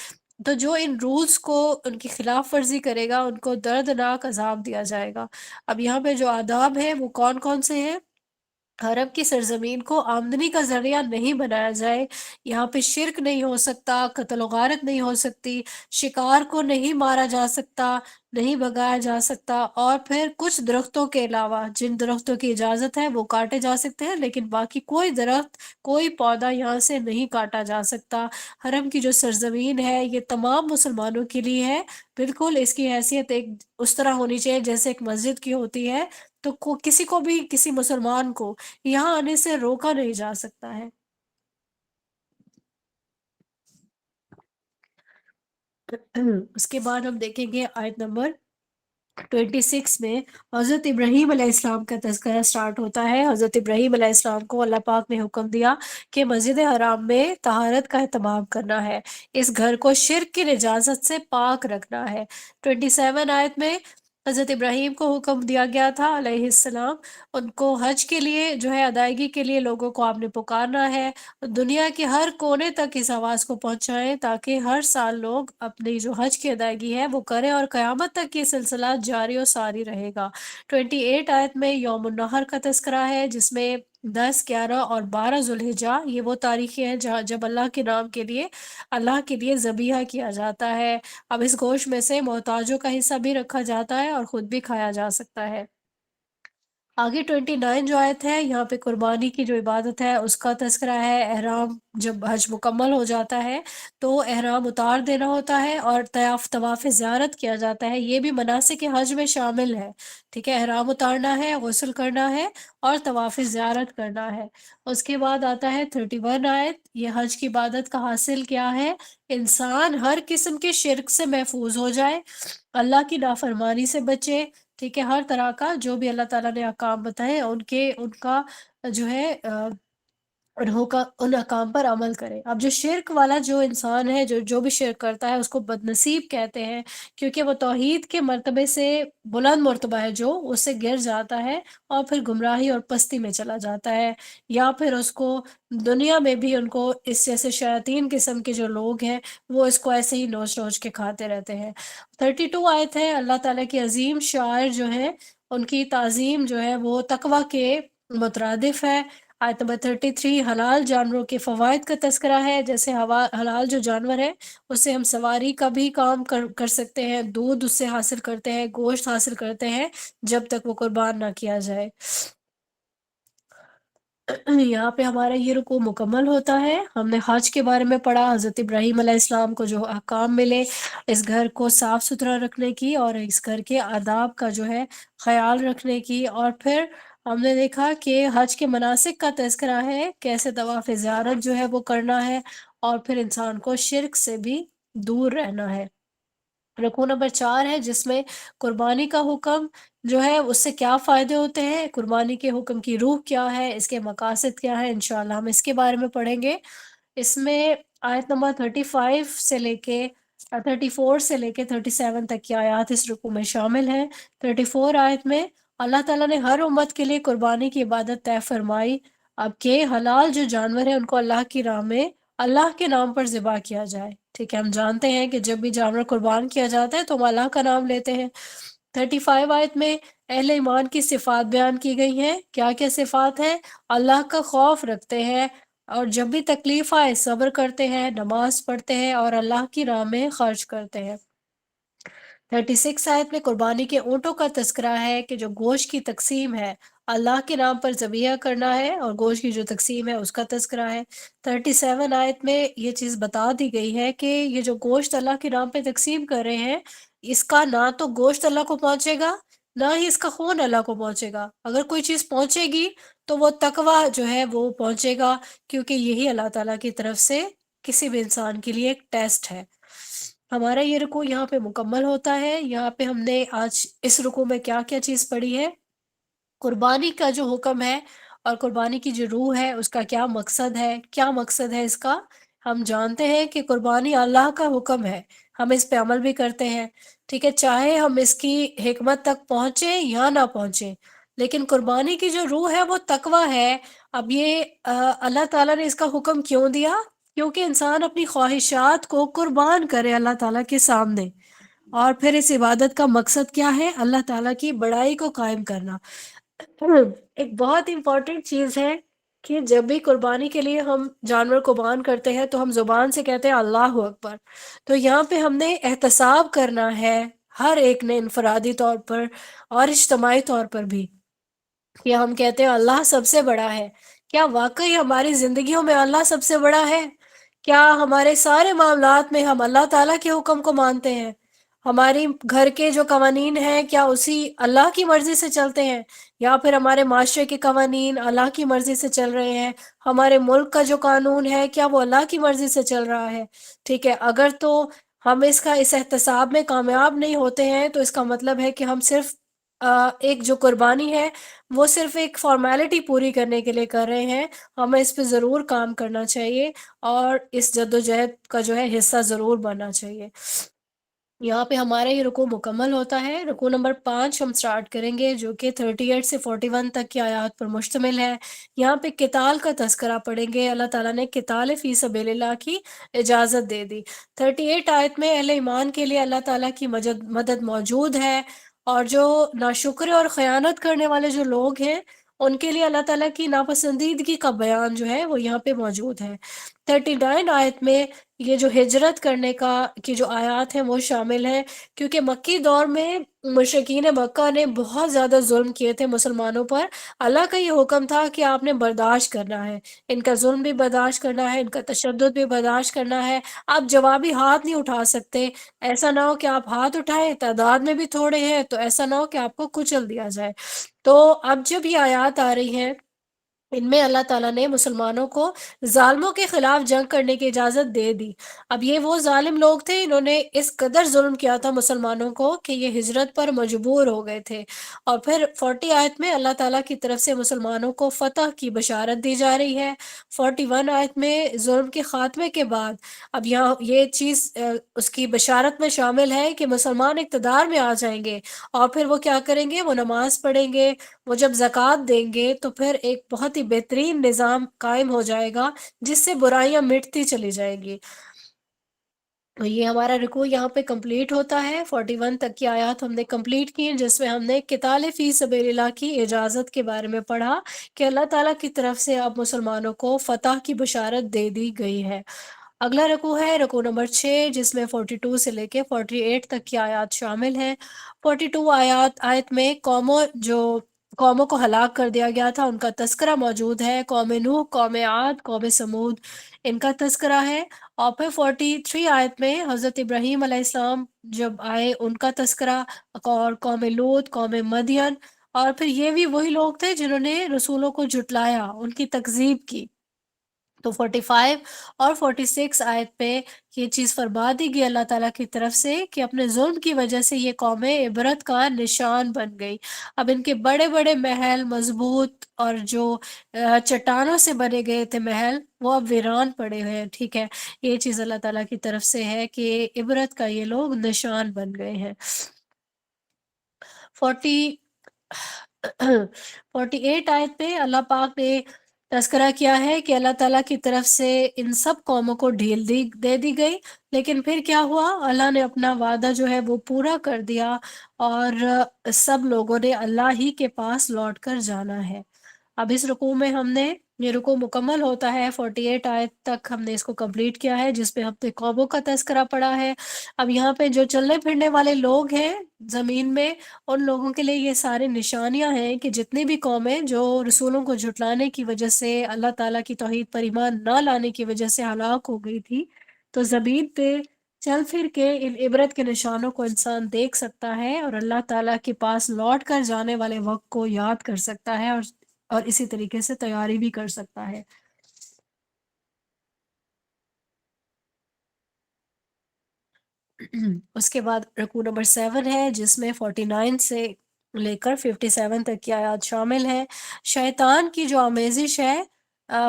تو جو ان رولز کو، ان کی خلاف ورزی کرے گا ان کو دردناک عذاب دیا جائے گا۔ اب یہاں پہ جو آداب ہیں وہ کون کون سے ہیں؟ حرم کی سرزمین کو آمدنی کا ذریعہ نہیں بنایا جائے، یہاں پہ شرک نہیں ہو سکتا، قتل و غارت نہیں ہو سکتی، شکار کو نہیں مارا جا سکتا، نہیں بگایا جا سکتا، اور پھر کچھ درختوں کے علاوہ جن درختوں کی اجازت ہے وہ کاٹے جا سکتے ہیں، لیکن باقی کوئی درخت، کوئی پودا یہاں سے نہیں کاٹا جا سکتا۔ حرم کی جو سرزمین ہے یہ تمام مسلمانوں کے لیے ہے، بالکل اس کی حیثیت ایک اس طرح ہونی چاہیے جیسے ایک مسجد کی ہوتی ہے، تو کسی کو بھی، کسی مسلمان کو یہاں آنے سے روکا نہیں جا سکتا ہے۔ اس کے بعد ہم دیکھیں گے آیت نمبر 26 میں حضرت ابراہیم علیہ السلام کا تذکرہ سٹارٹ ہوتا ہے۔ حضرت ابراہیم علیہ السلام کو اللہ پاک نے حکم دیا کہ مسجد حرام میں طہارت کا اہتمام کرنا ہے، اس گھر کو شرک کی نجاست سے پاک رکھنا ہے۔ 27 آیت میں حضرت ابراہیم کو حکم دیا گیا تھا علیہ السلام، ان کو حج کے لیے جو ہے ادائیگی کے لیے لوگوں کو آپ نے پکارنا ہے، دنیا کے ہر کونے تک اس آواز کو پہنچائیں تاکہ ہر سال لوگ اپنی جو حج کی ادائیگی ہے وہ کریں، اور قیامت تک یہ سلسلہ جاری و ساری رہے گا۔ 28 آیت میں یوم النحر کا تذکرہ ہے، جس میں 10، 11 اور 12 ذوالحجہ یہ وہ تاریخیں ہیں جب اللہ کے نام کے لیے، اللہ کے لیے ذبیحہ کیا جاتا ہے۔ اب اس گوشت میں سے محتاجوں کا حصہ بھی رکھا جاتا ہے اور خود بھی کھایا جا سکتا ہے۔ آگے 29 جو آیت ہے یہاں پہ قربانی کی جو عبادت ہے اس کا تذکرہ ہے۔ احرام جب حج مکمل ہو جاتا ہے تو احرام اتار دینا ہوتا ہے اور طواف زیارت کیا جاتا ہے، یہ بھی مناسک حج میں شامل ہے، ٹھیک ہے، احرام اتارنا ہے، غسل کرنا ہے اور طواف زیارت کرنا ہے۔ اس کے بعد آتا ہے 31 آیت، یہ حج کی عبادت کا حاصل کیا ہے؟ انسان ہر قسم کے شرک سے محفوظ ہو جائے، اللہ کی نافرمانی سے بچے، ٹھیک ہے، ہر طرح کا جو بھی اللہ تعالیٰ نے احکام بتائے ان کا جو ہے ان احکام پر عمل کرے۔ اب جو شرک والا جو انسان ہے، جو بھی شرک کرتا ہے اس کو بدنصیب کہتے ہیں، کیونکہ وہ توحید کے مرتبے سے بلند مرتبہ ہے جو اس سے گر جاتا ہے اور پھر گمراہی اور پستی میں چلا جاتا ہے، یا پھر اس کو دنیا میں بھی ان کو اس جیسے شیاطین قسم کے جو لوگ ہیں وہ اس کو ایسے ہی نوچ نوچ کے کھاتے رہتے ہیں۔ 32 آیت ہے، اللہ تعالیٰ کی عظیم شاعر جو ہیں ان کی تعظیم جو ہے وہ تقوی کے مترادف ہے۔ آیت نمبر 33 حلال جانوروں کے فوائد کا تذکرہ ہے، جیسے حلال جو جانور ہے اس سے ہم سواری کا بھی کام کر سکتے ہیں، دودھ اس سے حاصل کرتے ہیں، گوشت حاصل کرتے ہیں جب تک وہ قربان نہ کیا جائے۔ یہاں پہ ہمارا یہ رکوع مکمل ہوتا ہے۔ ہم نے حج کے بارے میں پڑھا، حضرت ابراہیم علیہ السلام کو جو احکام ملے اس گھر کو صاف ستھرا رکھنے کی اور اس گھر کے آداب کا جو ہے خیال رکھنے کی، اور پھر ہم نے دیکھا کہ حج کے مناسک کا تذکرہ ہے، کیسے طواف زیارت جو ہے وہ کرنا ہے، اور پھر انسان کو شرک سے بھی دور رہنا ہے۔ رکوع نمبر 4 ہے جس میں قربانی کا حکم جو ہے اس سے کیا فائدے ہوتے ہیں، قربانی کے حکم کی روح کیا ہے، اس کے مقاصد کیا ہے، انشاءاللہ ہم اس کے بارے میں پڑھیں گے۔ اس میں آیت نمبر 35 سے لے کے 34 سے لے کے 37 تک کی آیات اس رکوع میں شامل ہیں۔ 34 آیت میں اللہ تعالیٰ نے ہر امت کے لیے قربانی کی عبادت طے فرمائی، اب کہ حلال جو جانور ہیں ان کو اللہ کی راہ میں اللہ کے نام پر ذبح کیا جائے، ٹھیک ہے، ہم جانتے ہیں کہ جب بھی جانور قربان کیا جاتا ہے تو ہم اللہ کا نام لیتے ہیں۔ 35 آیت میں اہل ایمان کی صفات بیان کی گئی ہیں، کیا کیا صفات ہیں؟ اللہ کا خوف رکھتے ہیں، اور جب بھی تکلیف آئے صبر کرتے ہیں، نماز پڑھتے ہیں اور اللہ کی راہ میں خرچ کرتے ہیں۔ 36 آیت میں قربانی کے اونٹوں کا تذکرہ ہے کہ جو گوشت کی تقسیم ہے اللہ کے نام پر ذبیحہ کرنا ہے، اور گوشت کی جو تقسیم ہے اس کا تذکرہ ہے۔ 37 آیت میں یہ چیز بتا دی گئی ہے کہ یہ جو گوشت اللہ کے نام پہ تقسیم کر رہے ہیں اس کا نہ تو گوشت اللہ کو پہنچے گا، نہ ہی اس کا خون اللہ کو پہنچے گا، اگر کوئی چیز پہنچے گی تو وہ تقوی جو ہے وہ پہنچے گا، کیونکہ یہی اللہ تعالیٰ کی طرف سے کسی بھی انسان کے لیے ایک ٹیسٹ ہے۔ ہمارا یہ رکوع یہاں پہ مکمل ہوتا ہے۔ یہاں پہ ہم نے آج اس رکوع میں کیا کیا چیز پڑھی ہے؟ قربانی کا جو حکم ہے اور قربانی کی جو روح ہے اس کا کیا مقصد ہے، کیا مقصد ہے اس کا؟ ہم جانتے ہیں کہ قربانی اللہ کا حکم ہے، ہم اس پہ عمل بھی کرتے ہیں، ٹھیک ہے، چاہے ہم اس کی حکمت تک پہنچیں یا نہ پہنچیں، لیکن قربانی کی جو روح ہے وہ تقوی ہے۔ اب یہ اللہ تعالیٰ نے اس کا حکم کیوں دیا؟ کیونکہ انسان اپنی خواہشات کو قربان کرے اللہ تعالیٰ کے سامنے، اور پھر اس عبادت کا مقصد کیا ہے؟ اللہ تعالیٰ کی بڑائی کو قائم کرنا۔ ایک بہت امپورٹنٹ چیز ہے کہ جب بھی قربانی کے لیے ہم جانور قربان کرتے ہیں تو ہم زبان سے کہتے ہیں اللہ اکبر. تو یہاں پہ ہم نے احتساب کرنا ہے، ہر ایک نے انفرادی طور پر اور اجتماعی طور پر بھی، کہ ہم کہتے ہیں اللہ سب سے بڑا ہے. کیا واقعی ہماری زندگیوں میں اللہ سب سے بڑا ہے؟ کیا ہمارے سارے معاملات میں ہم اللہ تعالیٰ کے حکم کو مانتے ہیں؟ ہماری گھر کے جو قوانین ہیں کیا اسی اللہ کی مرضی سے چلتے ہیں، یا پھر ہمارے معاشرے کے قوانین اللہ کی مرضی سے چل رہے ہیں؟ ہمارے ملک کا جو قانون ہے کیا وہ اللہ کی مرضی سے چل رہا ہے؟ ٹھیک ہے، اگر تو ہم اس احتساب میں کامیاب نہیں ہوتے ہیں تو اس کا مطلب ہے کہ ہم صرف ایک جو قربانی ہے وہ صرف ایک فارمیلٹی پوری کرنے کے لیے کر رہے ہیں. ہمیں اس پہ ضرور کام کرنا چاہیے اور اس جدوجہد کا جو ہے حصہ ضرور بننا چاہیے. یہاں پہ ہمارا یہ رکوع مکمل ہوتا ہے. رکوع نمبر 5 ہم سٹارٹ کریں گے جو کہ 38 سے 41 تک کی آیات پر مشتمل ہے. یہاں پہ قتال کا تذکرہ پڑھیں گے. اللہ تعالیٰ نے قتال فی سبیل اللہ کی اجازت دے دی. 38 آیت میں اہل ایمان کے لیے اللہ تعالیٰ کی مدد موجود ہے، اور جو ناشکر اور خیانت کرنے والے جو لوگ ہیں ان کے لیے اللہ تعالیٰ کی ناپسندیدگی کا بیان جو ہے وہ یہاں پہ موجود ہے. 39 آیت میں یہ جو ہجرت کرنے کی جو آیات ہیں وہ شامل ہیں، کیونکہ مکی دور میں مشرکین مکہ نے بہت زیادہ ظلم کیے تھے مسلمانوں پر. اللہ کا یہ حکم تھا کہ آپ نے برداشت کرنا ہے، ان کا ظلم بھی برداشت کرنا ہے، ان کا تشدد بھی برداشت کرنا ہے. آپ جوابی ہاتھ نہیں اٹھا سکتے. ایسا نہ ہو کہ آپ ہاتھ اٹھائیں، تعداد میں بھی تھوڑے ہیں تو ایسا نہ ہو کہ آپ کو کچل دیا جائے. تو اب جب یہ آیات آ رہی ہیں ان میں اللہ تعالیٰ نے مسلمانوں کو ظالموں کے خلاف جنگ کرنے کی اجازت دے دی. اب یہ وہ ظالم لوگ تھے، انہوں نے اس قدر ظلم کیا تھا مسلمانوں کو کہ یہ ہجرت پر مجبور ہو گئے تھے. اور پھر 40 آیت میں اللہ تعالیٰ کی طرف سے مسلمانوں کو فتح کی بشارت دی جا رہی ہے. 41 آیت میں ظلم کے خاتمے کے بعد اب یہاں یہ چیز اس کی بشارت میں شامل ہے کہ مسلمان اقتدار میں آ جائیں گے، اور پھر وہ کیا کریں گے؟ وہ نماز پڑھیں گے، وہ جب زکوٰۃ دیں گے تو پھر ایک بہت ہی بہترین نظام قائم ہو جائے گا جس سے برائیاں مٹتی چلی جائیں گی. تو یہ ہمارا رکوع یہاں پہ کمپلیٹ ہوتا ہے. 41 تک کی آیات ہم نے کمپلیٹ کی ہیں جس میں ہم نے قتال فی سبیل اللہ کی اجازت کے بارے میں پڑھا کہ اللہ تعالیٰ کی طرف سے اب مسلمانوں کو فتح کی بشارت دے دی گئی ہے. اگلا رکوع ہے رکوع نمبر 6 جس میں 42 سے لے کے 48 تک کی آیات شامل ہیں. 42 آیت میں قوموں کو ہلاک کر دیا گیا تھا ان کا تذکرہ موجود ہے. قوم نوح، قوم عاد، قوم سمود، ان کا تذکرہ ہے. اور پھر 43 آیت میں حضرت ابراہیم علیہ السلام جب آئے ان کا تذکرہ، اور قوم لوط، قوم مدین، اور پھر یہ بھی وہی لوگ تھے جنہوں نے رسولوں کو جھٹلایا، ان کی تکذیب کی. تو 45 اور 46 آیت پہ یہ چیز فرما دی گئی اللہ تعالیٰ کی طرف سے کہ اپنے ظلم کی وجہ سے یہ قومیں عبرت کا نشان بن گئی. اب ان کے بڑے بڑے محل مضبوط اور جو چٹانوں سے بنے گئے تھے محل وہ اب ویران پڑے ہوئے ہیں. ٹھیک ہے، یہ چیز اللہ تعالیٰ کی طرف سے ہے کہ عبرت کا یہ لوگ نشان بن گئے ہیں. 40 48 آیت پہ اللہ پاک نے تذکرہ کیا ہے کہ اللہ تعالیٰ کی طرف سے ان سب قوموں کو ڈھیل دے دی گئی، لیکن پھر کیا ہوا؟ اللہ نے اپنا وعدہ جو ہے وہ پورا کر دیا اور سب لوگوں نے اللہ ہی کے پاس لوٹ کر جانا ہے. اب اس رکوع میں ہم نے یہ رکوع مکمل ہوتا ہے. 48 آیت تک ہم نے اس کو کمپلیٹ کیا ہے جس پہ ہم نے قوموں کا تذکرہ پڑھا ہے. اب یہاں پہ جو چلنے پھرنے والے لوگ ہیں زمین میں، ان لوگوں کے لیے یہ سارے نشانیاں ہیں کہ جتنی بھی قومیں جو رسولوں کو جھٹلانے کی وجہ سے، اللہ تعالیٰ کی توحید پر ایمان نہ لانے کی وجہ سے ہلاک ہو گئی تھی، تو زمین پہ چل پھر کے ان عبرت کے نشانوں کو انسان دیکھ سکتا ہے اور اللہ تعالیٰ کے پاس لوٹ کر جانے والے وقت کو یاد کر سکتا ہے، اور اسی طریقے سے تیاری بھی کر سکتا ہے. اس کے بعد رکوع نمبر 7 ہے جس میں 49 سے لے کر 57 تک کی آیات شامل ہیں. شیطان کی جو آمیزش ہے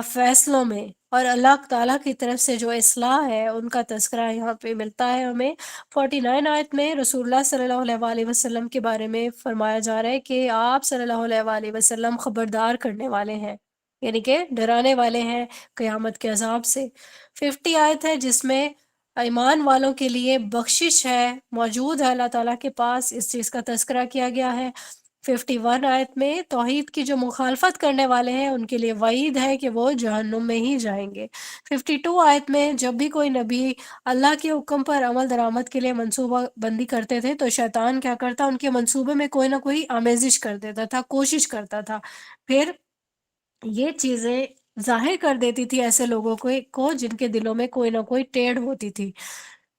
فیصلوں میں، اور اللہ تعالیٰ کی طرف سے جو اصلاح ہے ان کا تذکرہ یہاں پہ ملتا ہے ہمیں. 49 آیت میں رسول اللہ صلی اللہ علیہ وآلہ وسلم کے بارے میں فرمایا جا رہا ہے کہ آپ صلی اللہ علیہ وآلہ وسلم خبردار کرنے والے ہیں، یعنی کہ ڈرانے والے ہیں قیامت کے عذاب سے. 50 آیت ہے جس میں ایمان والوں کے لیے بخشش ہے، موجود ہے اللہ تعالیٰ کے پاس، اس چیز کا تذکرہ کیا گیا ہے. 51 آیت میں توحید کی جو مخالفت کرنے والے ہیں ان کے لیے وعید ہے کہ وہ جہنم میں ہی جائیں گے۔ 52 آیت میں جب بھی کوئی نبی اللہ کے حکم پر عمل درآمد کے لیے منصوبہ بندی کرتے تھے تو شیطان کیا کرتا، ان کے منصوبے میں کوئی نہ کوئی آمیزش کر دیتا تھا، کوشش کرتا تھا، پھر یہ چیزیں ظاہر کر دیتی تھی ایسے لوگوں کو جن کے دلوں میں کوئی نہ کوئی ٹیڑھ ہوتی تھی۔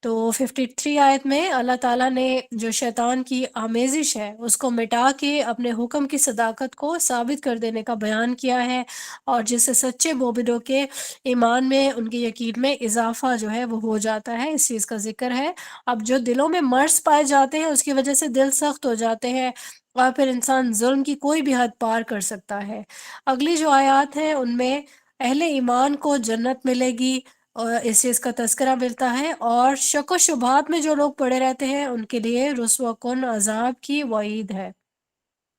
تو 53 آیت میں اللہ تعالیٰ نے جو شیطان کی آمیزش ہے اس کو مٹا کے اپنے حکم کی صداقت کو ثابت کر دینے کا بیان کیا ہے، اور جس سے سچے مومنوں کے ایمان میں، ان کے یقین میں اضافہ جو ہے وہ ہو جاتا ہے، اس چیز کا ذکر ہے۔ اب جو دلوں میں مرض پائے جاتے ہیں اس کی وجہ سے دل سخت ہو جاتے ہیں، اور پھر انسان ظلم کی کوئی بھی حد پار کر سکتا ہے۔ اگلی جو آیات ہیں ان میں اہل ایمان کو جنت ملے گی اور اس چیز کا تذکرہ ملتا ہے، اور شک و شبہات میں جو لوگ پڑے رہتے ہیں ان کے لیے رسوا کن عذاب کی وعید ہے۔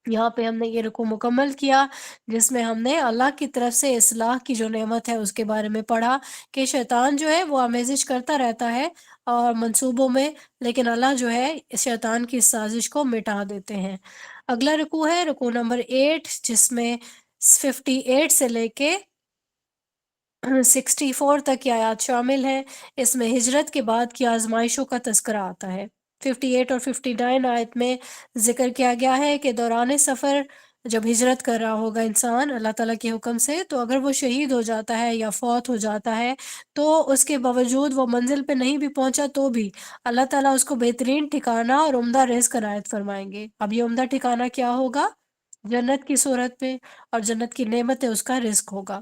یہاں پہ ہم نے یہ رکوع مکمل کیا جس میں ہم نے اللہ کی طرف سے اصلاح کی جو نعمت ہے اس کے بارے میں پڑھا کہ شیطان جو ہے وہ آمیزش کرتا رہتا ہے اور منصوبوں میں، لیکن اللہ جو ہے اس شیطان کی اس سازش کو مٹا دیتے ہیں۔ اگلا رکوع ہے رکوع نمبر 8، جس میں 58 سے لے کے 64 تک کی آیات شامل ہیں۔ اس میں ہجرت کے بعد کی آزمائشوں کا تذکرہ آتا ہے۔ 58 اور 59 آیت میں ذکر کیا گیا ہے کہ دوران سفر جب ہجرت کر رہا ہوگا انسان اللہ تعالیٰ کے حکم سے، تو اگر وہ شہید ہو جاتا ہے یا فوت ہو جاتا ہے تو اس کے باوجود وہ منزل پہ نہیں بھی پہنچا تو بھی اللہ تعالیٰ اس کو بہترین ٹھکانہ اور عمدہ رزق عنایت فرمائیں گے۔ اب یہ عمدہ ٹھکانہ کیا ہوگا؟ جنت کی صورت میں، اور جنت کی نعمت اس کا رزق ہوگا۔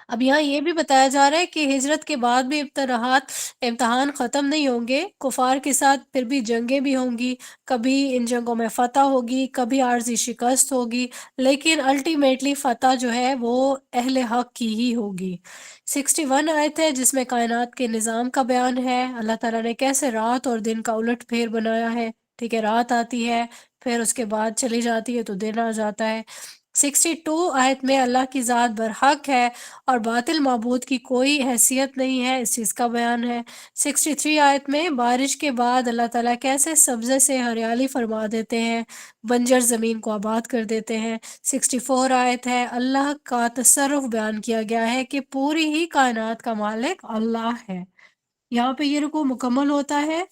اب یہاں یہ بھی بتایا جا رہا ہے کہ ہجرت کے بعد بھی امتحان ختم نہیں ہوں گے، کفار کے ساتھ پھر بھی جنگیں بھی ہوں گی، کبھی ان جنگوں میں فتح ہوگی، کبھی عارضی شکست ہوگی، لیکن الٹیمیٹلی فتح جو ہے وہ اہل حق کی ہی ہوگی۔ 61 آیت ہے جس میں کائنات کے نظام کا بیان ہے، اللہ تعالیٰ نے کیسے رات اور دن کا الٹ پھیر بنایا ہے۔ ٹھیک ہے، رات آتی ہے پھر اس کے بعد چلی جاتی ہے تو دن آ جاتا ہے۔ 62 آیت میں اللہ کی ذات برحق ہے اور باطل معبود کی کوئی حیثیت نہیں ہے، اس چیز کا بیان ہے۔ 63 آیت میں بارش کے بعد اللہ تعالیٰ کیسے سبزے سے ہریالی فرما دیتے ہیں، بنجر زمین کو آباد کر دیتے ہیں۔ 64 آیت ہے اللہ کا تصرف بیان کیا گیا ہے کہ پوری ہی کائنات کا مالک اللہ ہے۔ یہاں پہ یہ رکوع مکمل ہوتا ہے۔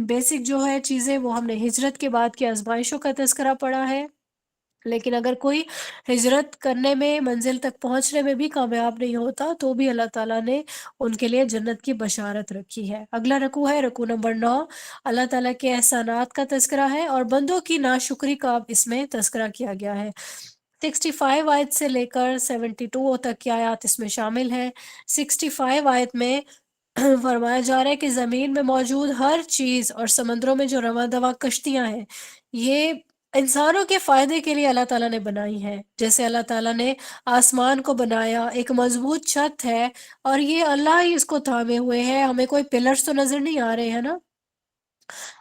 بیسک جو ہے چیزیں وہ ہم نے ہجرت کے بعد کی آزمائشوں کا تذکرہ پڑھا ہے، لیکن اگر کوئی ہجرت کرنے میں، منزل تک پہنچنے میں بھی کامیاب نہیں ہوتا تو بھی اللہ تعالیٰ نے ان کے لیے جنت کی بشارت رکھی ہے۔ اگلا رکوع ہے رکوع نمبر 9، اللہ تعالیٰ کے احسانات کا تذکرہ ہے اور بندوں کی ناشکری کا اس میں تذکرہ کیا گیا ہے۔ 65 آیت سے لے کر 72 تک کی آیات اس میں شامل ہیں۔ 65 آیت میں فرمایا جا رہا ہے کہ زمین میں موجود ہر چیز اور سمندروں میں جو رواں دواں کشتیاں ہیں یہ انسانوں کے فائدے کے لیے اللہ تعالیٰ نے بنائی ہے۔ جیسے اللہ تعالیٰ نے آسمان کو بنایا، ایک مضبوط چھت ہے اور یہ اللہ ہی اس کو تھامے ہوئے ہے، ہمیں کوئی پلرز تو نظر نہیں آ رہے ہیں نا۔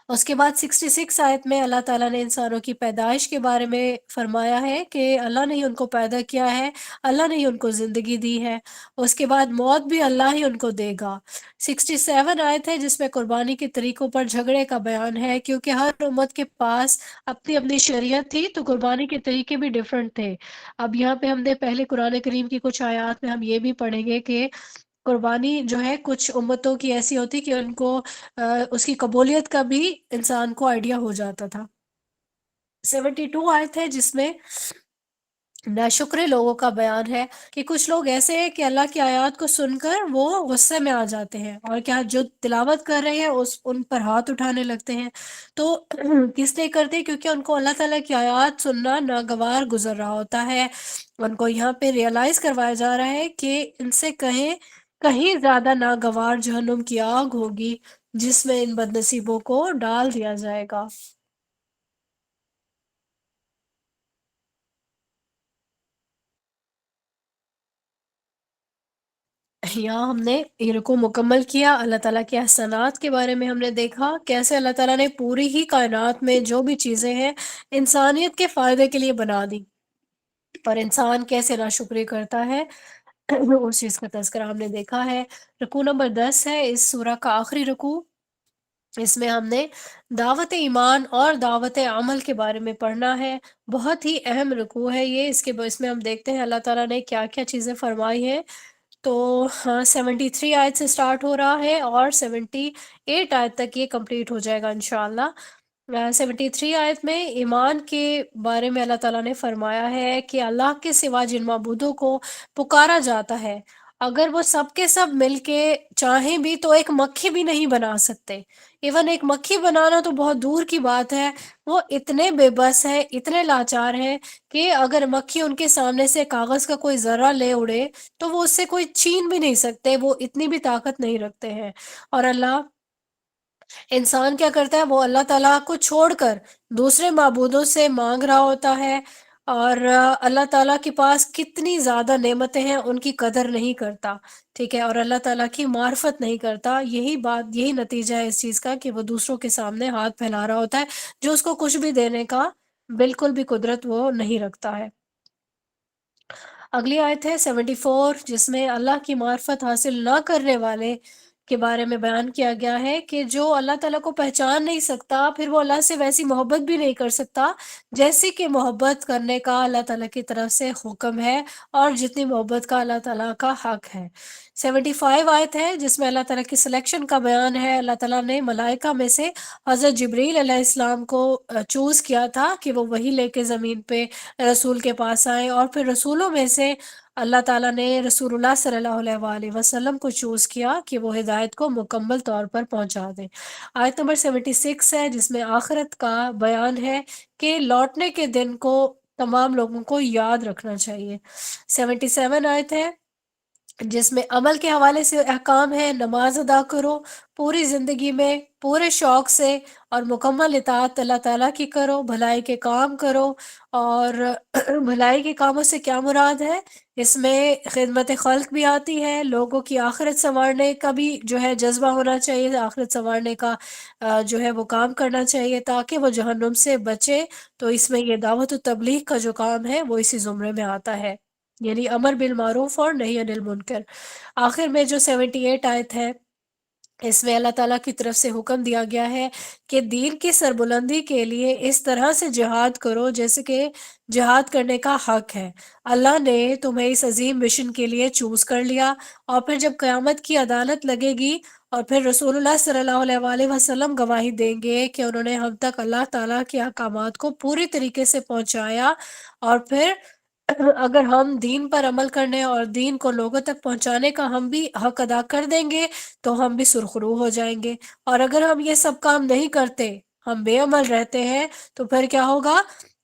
اس کے بعد 66 آیت میں اللہ تعالیٰ نے انسانوں کی پیدائش کے بارے میں فرمایا ہے کہ اللہ نے ہی ان کو پیدا کیا ہے، اللہ نے ہی ان کو زندگی دی ہے، اس کے بعد موت بھی اللہ ہی ان کو دے گا۔ 67 آیت ہے جس میں قربانی کے طریقوں پر جھگڑے کا بیان ہے، کیونکہ ہر امت کے پاس اپنی اپنی شریعت تھی تو قربانی کے طریقے بھی ڈیفرنٹ تھے۔ اب یہاں پہ ہم نے پہلے قرآن کریم کی کچھ آیات میں ہم یہ بھی پڑھیں گے کہ قربانی جو ہے کچھ امتوں کی ایسی ہوتی کہ ان کو اس کی قبولیت کا بھی انسان کو آئیڈیا ہو جاتا تھا۔ 72 آیت ہے جس میں ناشکرے لوگوں کا بیان ہے کہ کچھ لوگ ایسے ہیں کہ اللہ کی آیات کو سن کر وہ غصے میں آ جاتے ہیں اور کیا جو تلاوت کر رہے ہیں ان پر ہاتھ اٹھانے لگتے ہیں۔ تو کس لیے کرتے ہیں؟ کیونکہ ان کو اللہ تعالیٰ کی آیات سننا ناگوار گزر رہا ہوتا ہے۔ ان کو یہاں پہ ریئلائز کروایا جا رہا ہے کہ ان سے کہیں زیادہ ناگوار جہنم کی آگ ہوگی جس میں ان بد نصیبوں کو ڈال دیا جائے گا۔ یہاں ہم نے یہ رکوع مکمل کیا، اللہ تعالیٰ کے احسانات کے بارے میں ہم نے دیکھا کیسے اللہ تعالیٰ نے پوری ہی کائنات میں جو بھی چیزیں ہیں انسانیت کے فائدے کے لیے بنا دی، پر انسان کیسے ناشکری کرتا ہے اس چیز کا تذکرہ ہم نے دیکھا ہے۔ رکوع نمبر 10 ہے اس سورہ کا آخری رکوع، اس میں ہم نے دعوت ایمان اور دعوت عمل کے بارے میں پڑھنا ہے۔ بہت ہی اہم رکوع ہے یہ، اس میں ہم دیکھتے ہیں اللہ تعالیٰ نے کیا کیا چیزیں فرمائی ہیں۔ تو ہاں 73 آیت سے سٹارٹ ہو رہا ہے اور 78 آیت تک یہ کمپلیٹ ہو جائے گا انشاءاللہ۔ 73 آیت میں ایمان کے بارے میں اللہ تعالیٰ نے فرمایا ہے کہ اللہ کے سوا جن معبودوں کو پکارا جاتا ہے، اگر وہ سب کے سب مل کے چاہیں بھی تو ایک مکھی بھی نہیں بنا سکتے۔ ایون ایک مکھی بنانا تو بہت دور کی بات ہے، وہ اتنے بے بس ہے، اتنے لاچار ہیں کہ اگر مکھی ان کے سامنے سے کاغذ کا کوئی ذرہ لے اڑے تو وہ اس سے کوئی چھین بھی نہیں سکتے، وہ اتنی بھی طاقت نہیں رکھتے ہیں۔ اور اللہ انسان کیا کرتا ہے، وہ اللہ تعالیٰ کو چھوڑ کر دوسرے معبودوں سے مانگ رہا ہوتا ہے، اور اللہ تعالیٰ کے پاس کتنی زیادہ نعمتیں ہیں ان کی قدر نہیں کرتا، ٹھیک ہے، اور اللہ تعالیٰ کی معرفت نہیں کرتا۔ یہی نتیجہ ہے اس چیز کا کہ وہ دوسروں کے سامنے ہاتھ پھیلا رہا ہوتا ہے، جو اس کو کچھ بھی دینے کا بالکل بھی قدرت وہ نہیں رکھتا ہے۔ اگلی آیت ہے 74، جس میں اللہ کی معرفت حاصل نہ کرنے والے کے بارے میں بیان کیا گیا ہے کہ جو اللہ تعالیٰ کو پہچان نہیں سکتا، پھر وہ اللہ سے ویسی محبت بھی نہیں کر سکتا جیسی کہ محبت کرنے کا اللہ تعالیٰ کی طرف سے حکم ہے، اور جتنی محبت کا اللہ تعالیٰ کا حق ہے۔ 75 آیت ہے جس میں اللہ تعالیٰ کی سلیکشن کا بیان ہے۔ اللہ تعالیٰ نے ملائکہ میں سے حضرت جبریل علیہ السلام کو چوز کیا تھا کہ وہ وہی لے کے زمین پہ رسول کے پاس آئے، اور پھر رسولوں میں سے اللہ تعالیٰ نے رسول اللہ صلی اللہ علیہ وآلہ وسلم کو چوز کیا کہ وہ ہدایت کو مکمل طور پر پہنچا دیں۔ آیت نمبر 76 ہے جس میں آخرت کا بیان ہے کہ لوٹنے کے دن کو تمام لوگوں کو یاد رکھنا چاہیے۔ 77 آیت ہے جس میں عمل کے حوالے سے احکام ہے، نماز ادا کرو پوری زندگی میں پورے شوق سے، اور مکمل اطاعت اللہ تعالیٰ کی کرو، بھلائی کے کام کرو۔ اور بھلائی کے کاموں سے کیا مراد ہے؟ اس میں خدمت خلق بھی آتی ہے، لوگوں کی آخرت سنوارنے کا بھی جو ہے جذبہ ہونا چاہیے، آخرت سنوارنے کا جو ہے وہ کام کرنا چاہیے تاکہ وہ جہنم سے بچے۔ تو اس میں یہ دعوت و تبلیغ کا جو کام ہے وہ اسی زمرے میں آتا ہے، یعنی امر بالمعروف اور نہی عن المنکر۔ آخر میں جو 78 آیت ہے، اس میں اللہ تعالیٰ کی طرف سے حکم دیا گیا ہے کہ دین کی سربلندی کے لیے اس طرح سے جہاد کرو جیسے کہ جہاد کرنے کا حق ہے۔ اللہ نے تمہیں اس عظیم مشن کے لیے چوز کر لیا، اور پھر جب قیامت کی عدالت لگے گی اور پھر رسول اللہ صلی اللہ علیہ وآلہ وسلم گواہی دیں گے کہ انہوں نے ہم تک اللہ تعالیٰ کے احکامات کو پوری طریقے سے پہنچایا، اور پھر اگر ہم دین پر عمل کرنے اور دین کو لوگوں تک پہنچانے کا ہم بھی حق ادا کر دیں گے تو ہم بھی سرخرو ہو جائیں گے، اور اگر ہم یہ سب کام نہیں کرتے، ہم بے عمل رہتے ہیں، تو پھر کیا ہوگا؟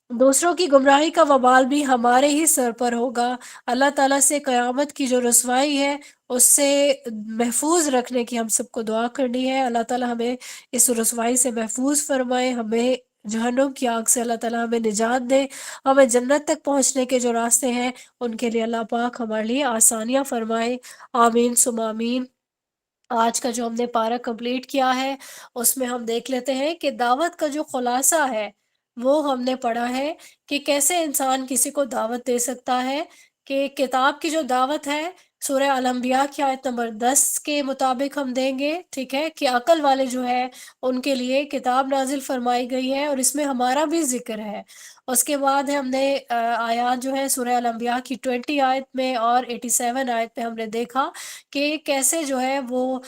دوسروں کی گمراہی کا وبال بھی ہمارے ہی سر پر ہوگا۔ اللہ تعالیٰ سے قیامت کی جو رسوائی ہے اس سے محفوظ رکھنے کی ہم سب کو دعا کرنی ہے۔ اللہ تعالیٰ ہمیں اس رسوائی سے محفوظ فرمائے، ہمیں جہنم کی آگ سے اللہ تعالیٰ ہمیں نجات دے، ہمیں جنت تک پہنچنے کے جو راستے ہیں ان کے لیے اللہ پاک ہمارے لیے آسانیاں فرمائے، آمین ثم آمین۔ آج کا جو ہم نے پارہ کمپلیٹ کیا ہے اس میں ہم دیکھ لیتے ہیں کہ دعوت کا جو خلاصہ ہے وہ ہم نے پڑھا ہے کہ کیسے انسان کسی کو دعوت دے سکتا ہے، کہ کتاب کی جو دعوت ہے سورہ الانبیاء کی آیت نمبر 10 کے مطابق ہم دیں گے، ٹھیک ہے، کہ عقل والے جو ہے ان کے لیے کتاب نازل فرمائی گئی ہے، اور اس میں ہمارا بھی ذکر ہے۔ اس کے بعد ہم نے آیات جو ہے سورہ الانبیاء کی 20 آیت میں اور 87 آیت میں ہم نے دیکھا کہ کیسے جو ہے وہ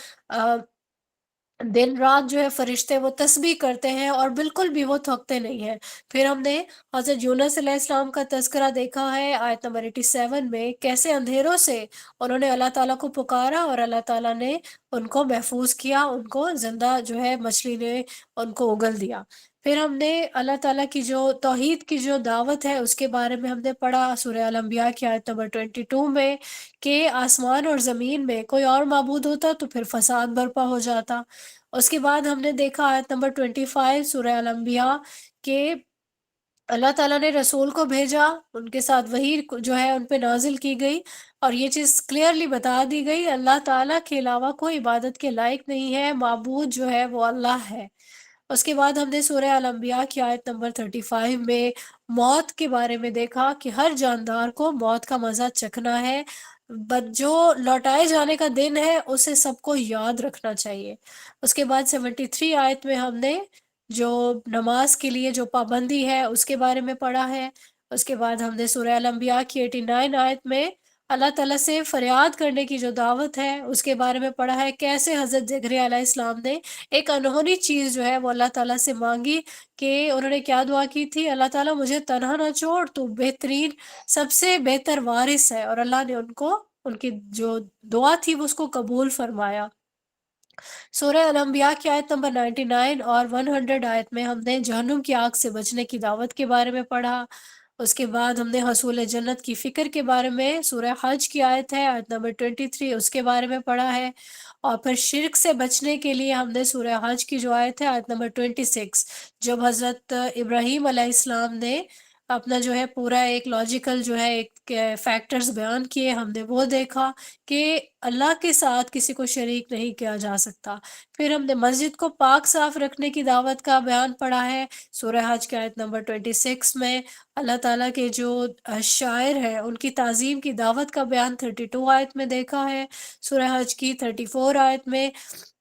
دن رات جو ہے فرشتے وہ تسبیح کرتے ہیں اور بالکل بھی وہ تھکتے نہیں ہیں۔ پھر ہم نے حضرت یونس علیہ السلام کا تذکرہ دیکھا ہے آیت نمبر 87 میں، کیسے اندھیروں سے انہوں نے اللہ تعالیٰ کو پکارا اور اللہ تعالیٰ نے ان کو محفوظ کیا، ان کو زندہ جو ہے مچھلی نے ان کو اگل دیا۔ پھر ہم نے اللہ تعالیٰ کی جو توحید کی جو دعوت ہے اس کے بارے میں ہم نے پڑھا سورہ الانبیاء کی آیت نمبر 22 میں، کہ آسمان اور زمین میں کوئی اور معبود ہوتا تو پھر فساد برپا ہو جاتا۔ اس کے بعد ہم نے دیکھا آیت نمبر 25 سورہ الانبیاء کہ اللہ تعالیٰ نے رسول کو بھیجا، ان کے ساتھ وحی جو ہے ان پہ نازل کی گئی، اور یہ چیز کلیئرلی بتا دی گئی اللہ تعالیٰ کے علاوہ کوئی عبادت کے لائق نہیں ہے، معبود جو ہے وہ اللہ ہے۔ اس کے بعد ہم نے سورہ الانبیاء کی آیت نمبر 35 میں موت کے بارے میں دیکھا کہ ہر جاندار کو موت کا مزہ چکھنا ہے، بٹ جو لوٹائے جانے کا دن ہے اسے سب کو یاد رکھنا چاہیے۔ اس کے بعد 73 آیت میں ہم نے جو نماز کے لیے جو پابندی ہے اس کے بارے میں پڑھا ہے۔ اس کے بعد ہم نے سورہ الانبیاء کی 89 آیت میں اللہ تعالیٰ سے فریاد کرنے کی جو دعوت ہے اس کے بارے میں پڑھا ہے، کیسے حضرت زکریا علیہ السلام نے ایک انہونی چیز جو ہے وہ اللہ تعالیٰ سے مانگی، کہ انہوں نے کیا دعا کی تھی، اللہ تعالیٰ مجھے تنہا نہ چھوڑ، تو بہترین سب سے بہتر وارث ہے، اور اللہ نے ان کو ان کی جو دعا تھی وہ اس کو قبول فرمایا۔ سورہ الانبیاء کی آیت نمبر 99 اور 100 آیت میں ہم نے جہنم کی آگ سے بچنے کی دعوت کے بارے میں پڑھا۔ اس کے بعد ہم نے حصول جنت کی فکر کے بارے میں سورہ حج کی آیت ہے آیت نمبر 23 اس کے بارے میں پڑھا ہے، اور پھر شرک سے بچنے کے لیے ہم نے سورہ حج کی جو آیت ہے آیت نمبر 26، جب حضرت ابراہیم علیہ السلام نے اپنا جو ہے پورا ایک لاجیکل جو ہے ایک فیکٹرز بیان کیے، ہم نے وہ دیکھا کہ اللہ کے ساتھ کسی کو شریک نہیں کیا جا سکتا۔ پھر ہم نے مسجد کو پاک صاف رکھنے کی دعوت کا بیان پڑھا ہے سورہ حج کی آیت نمبر 26 میں۔ اللہ تعالیٰ کے جو شاعر ہیں ان کی تعظیم کی دعوت کا بیان 32 آیت میں دیکھا ہے۔ سورہ حج کی 34 آیت میں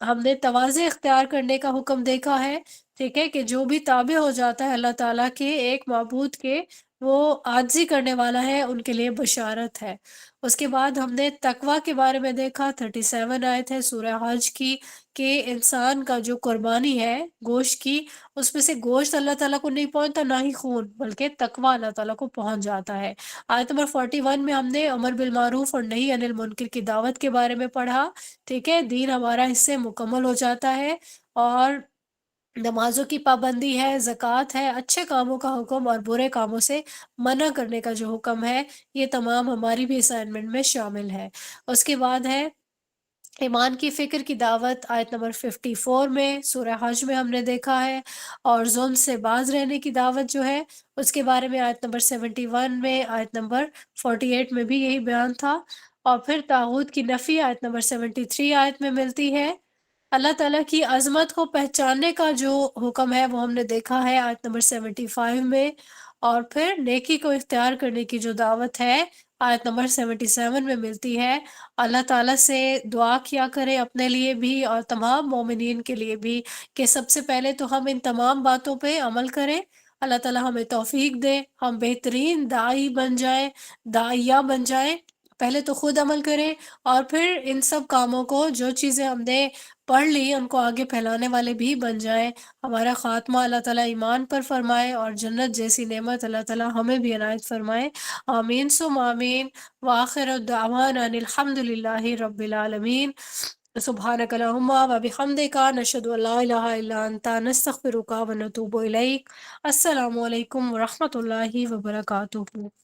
ہم نے تواضع اختیار کرنے کا حکم دیکھا ہے، ٹھیک ہے، کہ جو بھی تابع ہو جاتا ہے اللہ تعالیٰ کے ایک معبود کے، وہ عاجزی کرنے والا ہے، ان کے لیے بشارت ہے۔ اس کے بعد ہم نے تقوی کے بارے میں دیکھا، 37 آیت ہے سورہ حج کی، کہ انسان کا جو قربانی ہے گوشت کی، اس میں سے گوشت اللہ تعالیٰ کو نہیں پہنچتا نہ ہی خون، بلکہ تقوی اللہ تعالیٰ کو پہنچ جاتا ہے۔ آیت نمبر 41 میں ہم نے امر بالمعروف اور نہی عن المنکر کی دعوت کے بارے میں پڑھا، ٹھیک ہے، دین ہمارا اس سے مکمل ہو جاتا ہے، اور نمازوں کی پابندی ہے، زکوٰۃ ہے، اچھے کاموں کا حکم اور برے کاموں سے منع کرنے کا جو حکم ہے، یہ تمام ہماری بھی اسائنمنٹ میں شامل ہے۔ اس کے بعد ہے ایمان کی فکر کی دعوت، آیت نمبر 54 میں سورہ حج میں ہم نے دیکھا ہے، اور ظلم سے باز رہنے کی دعوت جو ہے اس کے بارے میں آیت نمبر 71 میں، آیت نمبر 48 میں بھی یہی بیان تھا، اور پھر طاغوت کی نفی آیت نمبر 73 آیت میں ملتی ہے۔ اللہ تعالیٰ کی عظمت کو پہچاننے کا جو حکم ہے وہ ہم نے دیکھا ہے آیت نمبر 75 میں، اور پھر نیکی کو اختیار کرنے کی جو دعوت ہے آیت نمبر 77 میں ملتی ہے۔ اللہ تعالیٰ سے دعا کیا کریں اپنے لیے بھی اور تمام مومنین کے لیے بھی، کہ سب سے پہلے تو ہم ان تمام باتوں پہ عمل کریں، اللہ تعالیٰ ہمیں توفیق دے، ہم بہترین داعی بن جائیں، داعیہ بن جائیں، پہلے تو خود عمل کریں، اور پھر ان سب کاموں کو جو چیزیں ہم نے پڑھ لی ان کو آگے پھیلانے والے بھی بن جائیں۔ ہمارا خاتمہ اللہ تعالیٰ ایمان پر فرمائے، اور جنت جیسی نعمت اللہ تعالیٰ ہمیں بھی عنایت فرمائے، آمین ثم آمین۔ وآخر دعوانا ان الحمد للہ رب العالمین۔ سبحانک اللہم و بحمدک، نشہد ان لا الہ الا انت، نستغفرک و نتوب الیک۔ السلام علیکم ورحمۃ اللہ وبرکاتہ۔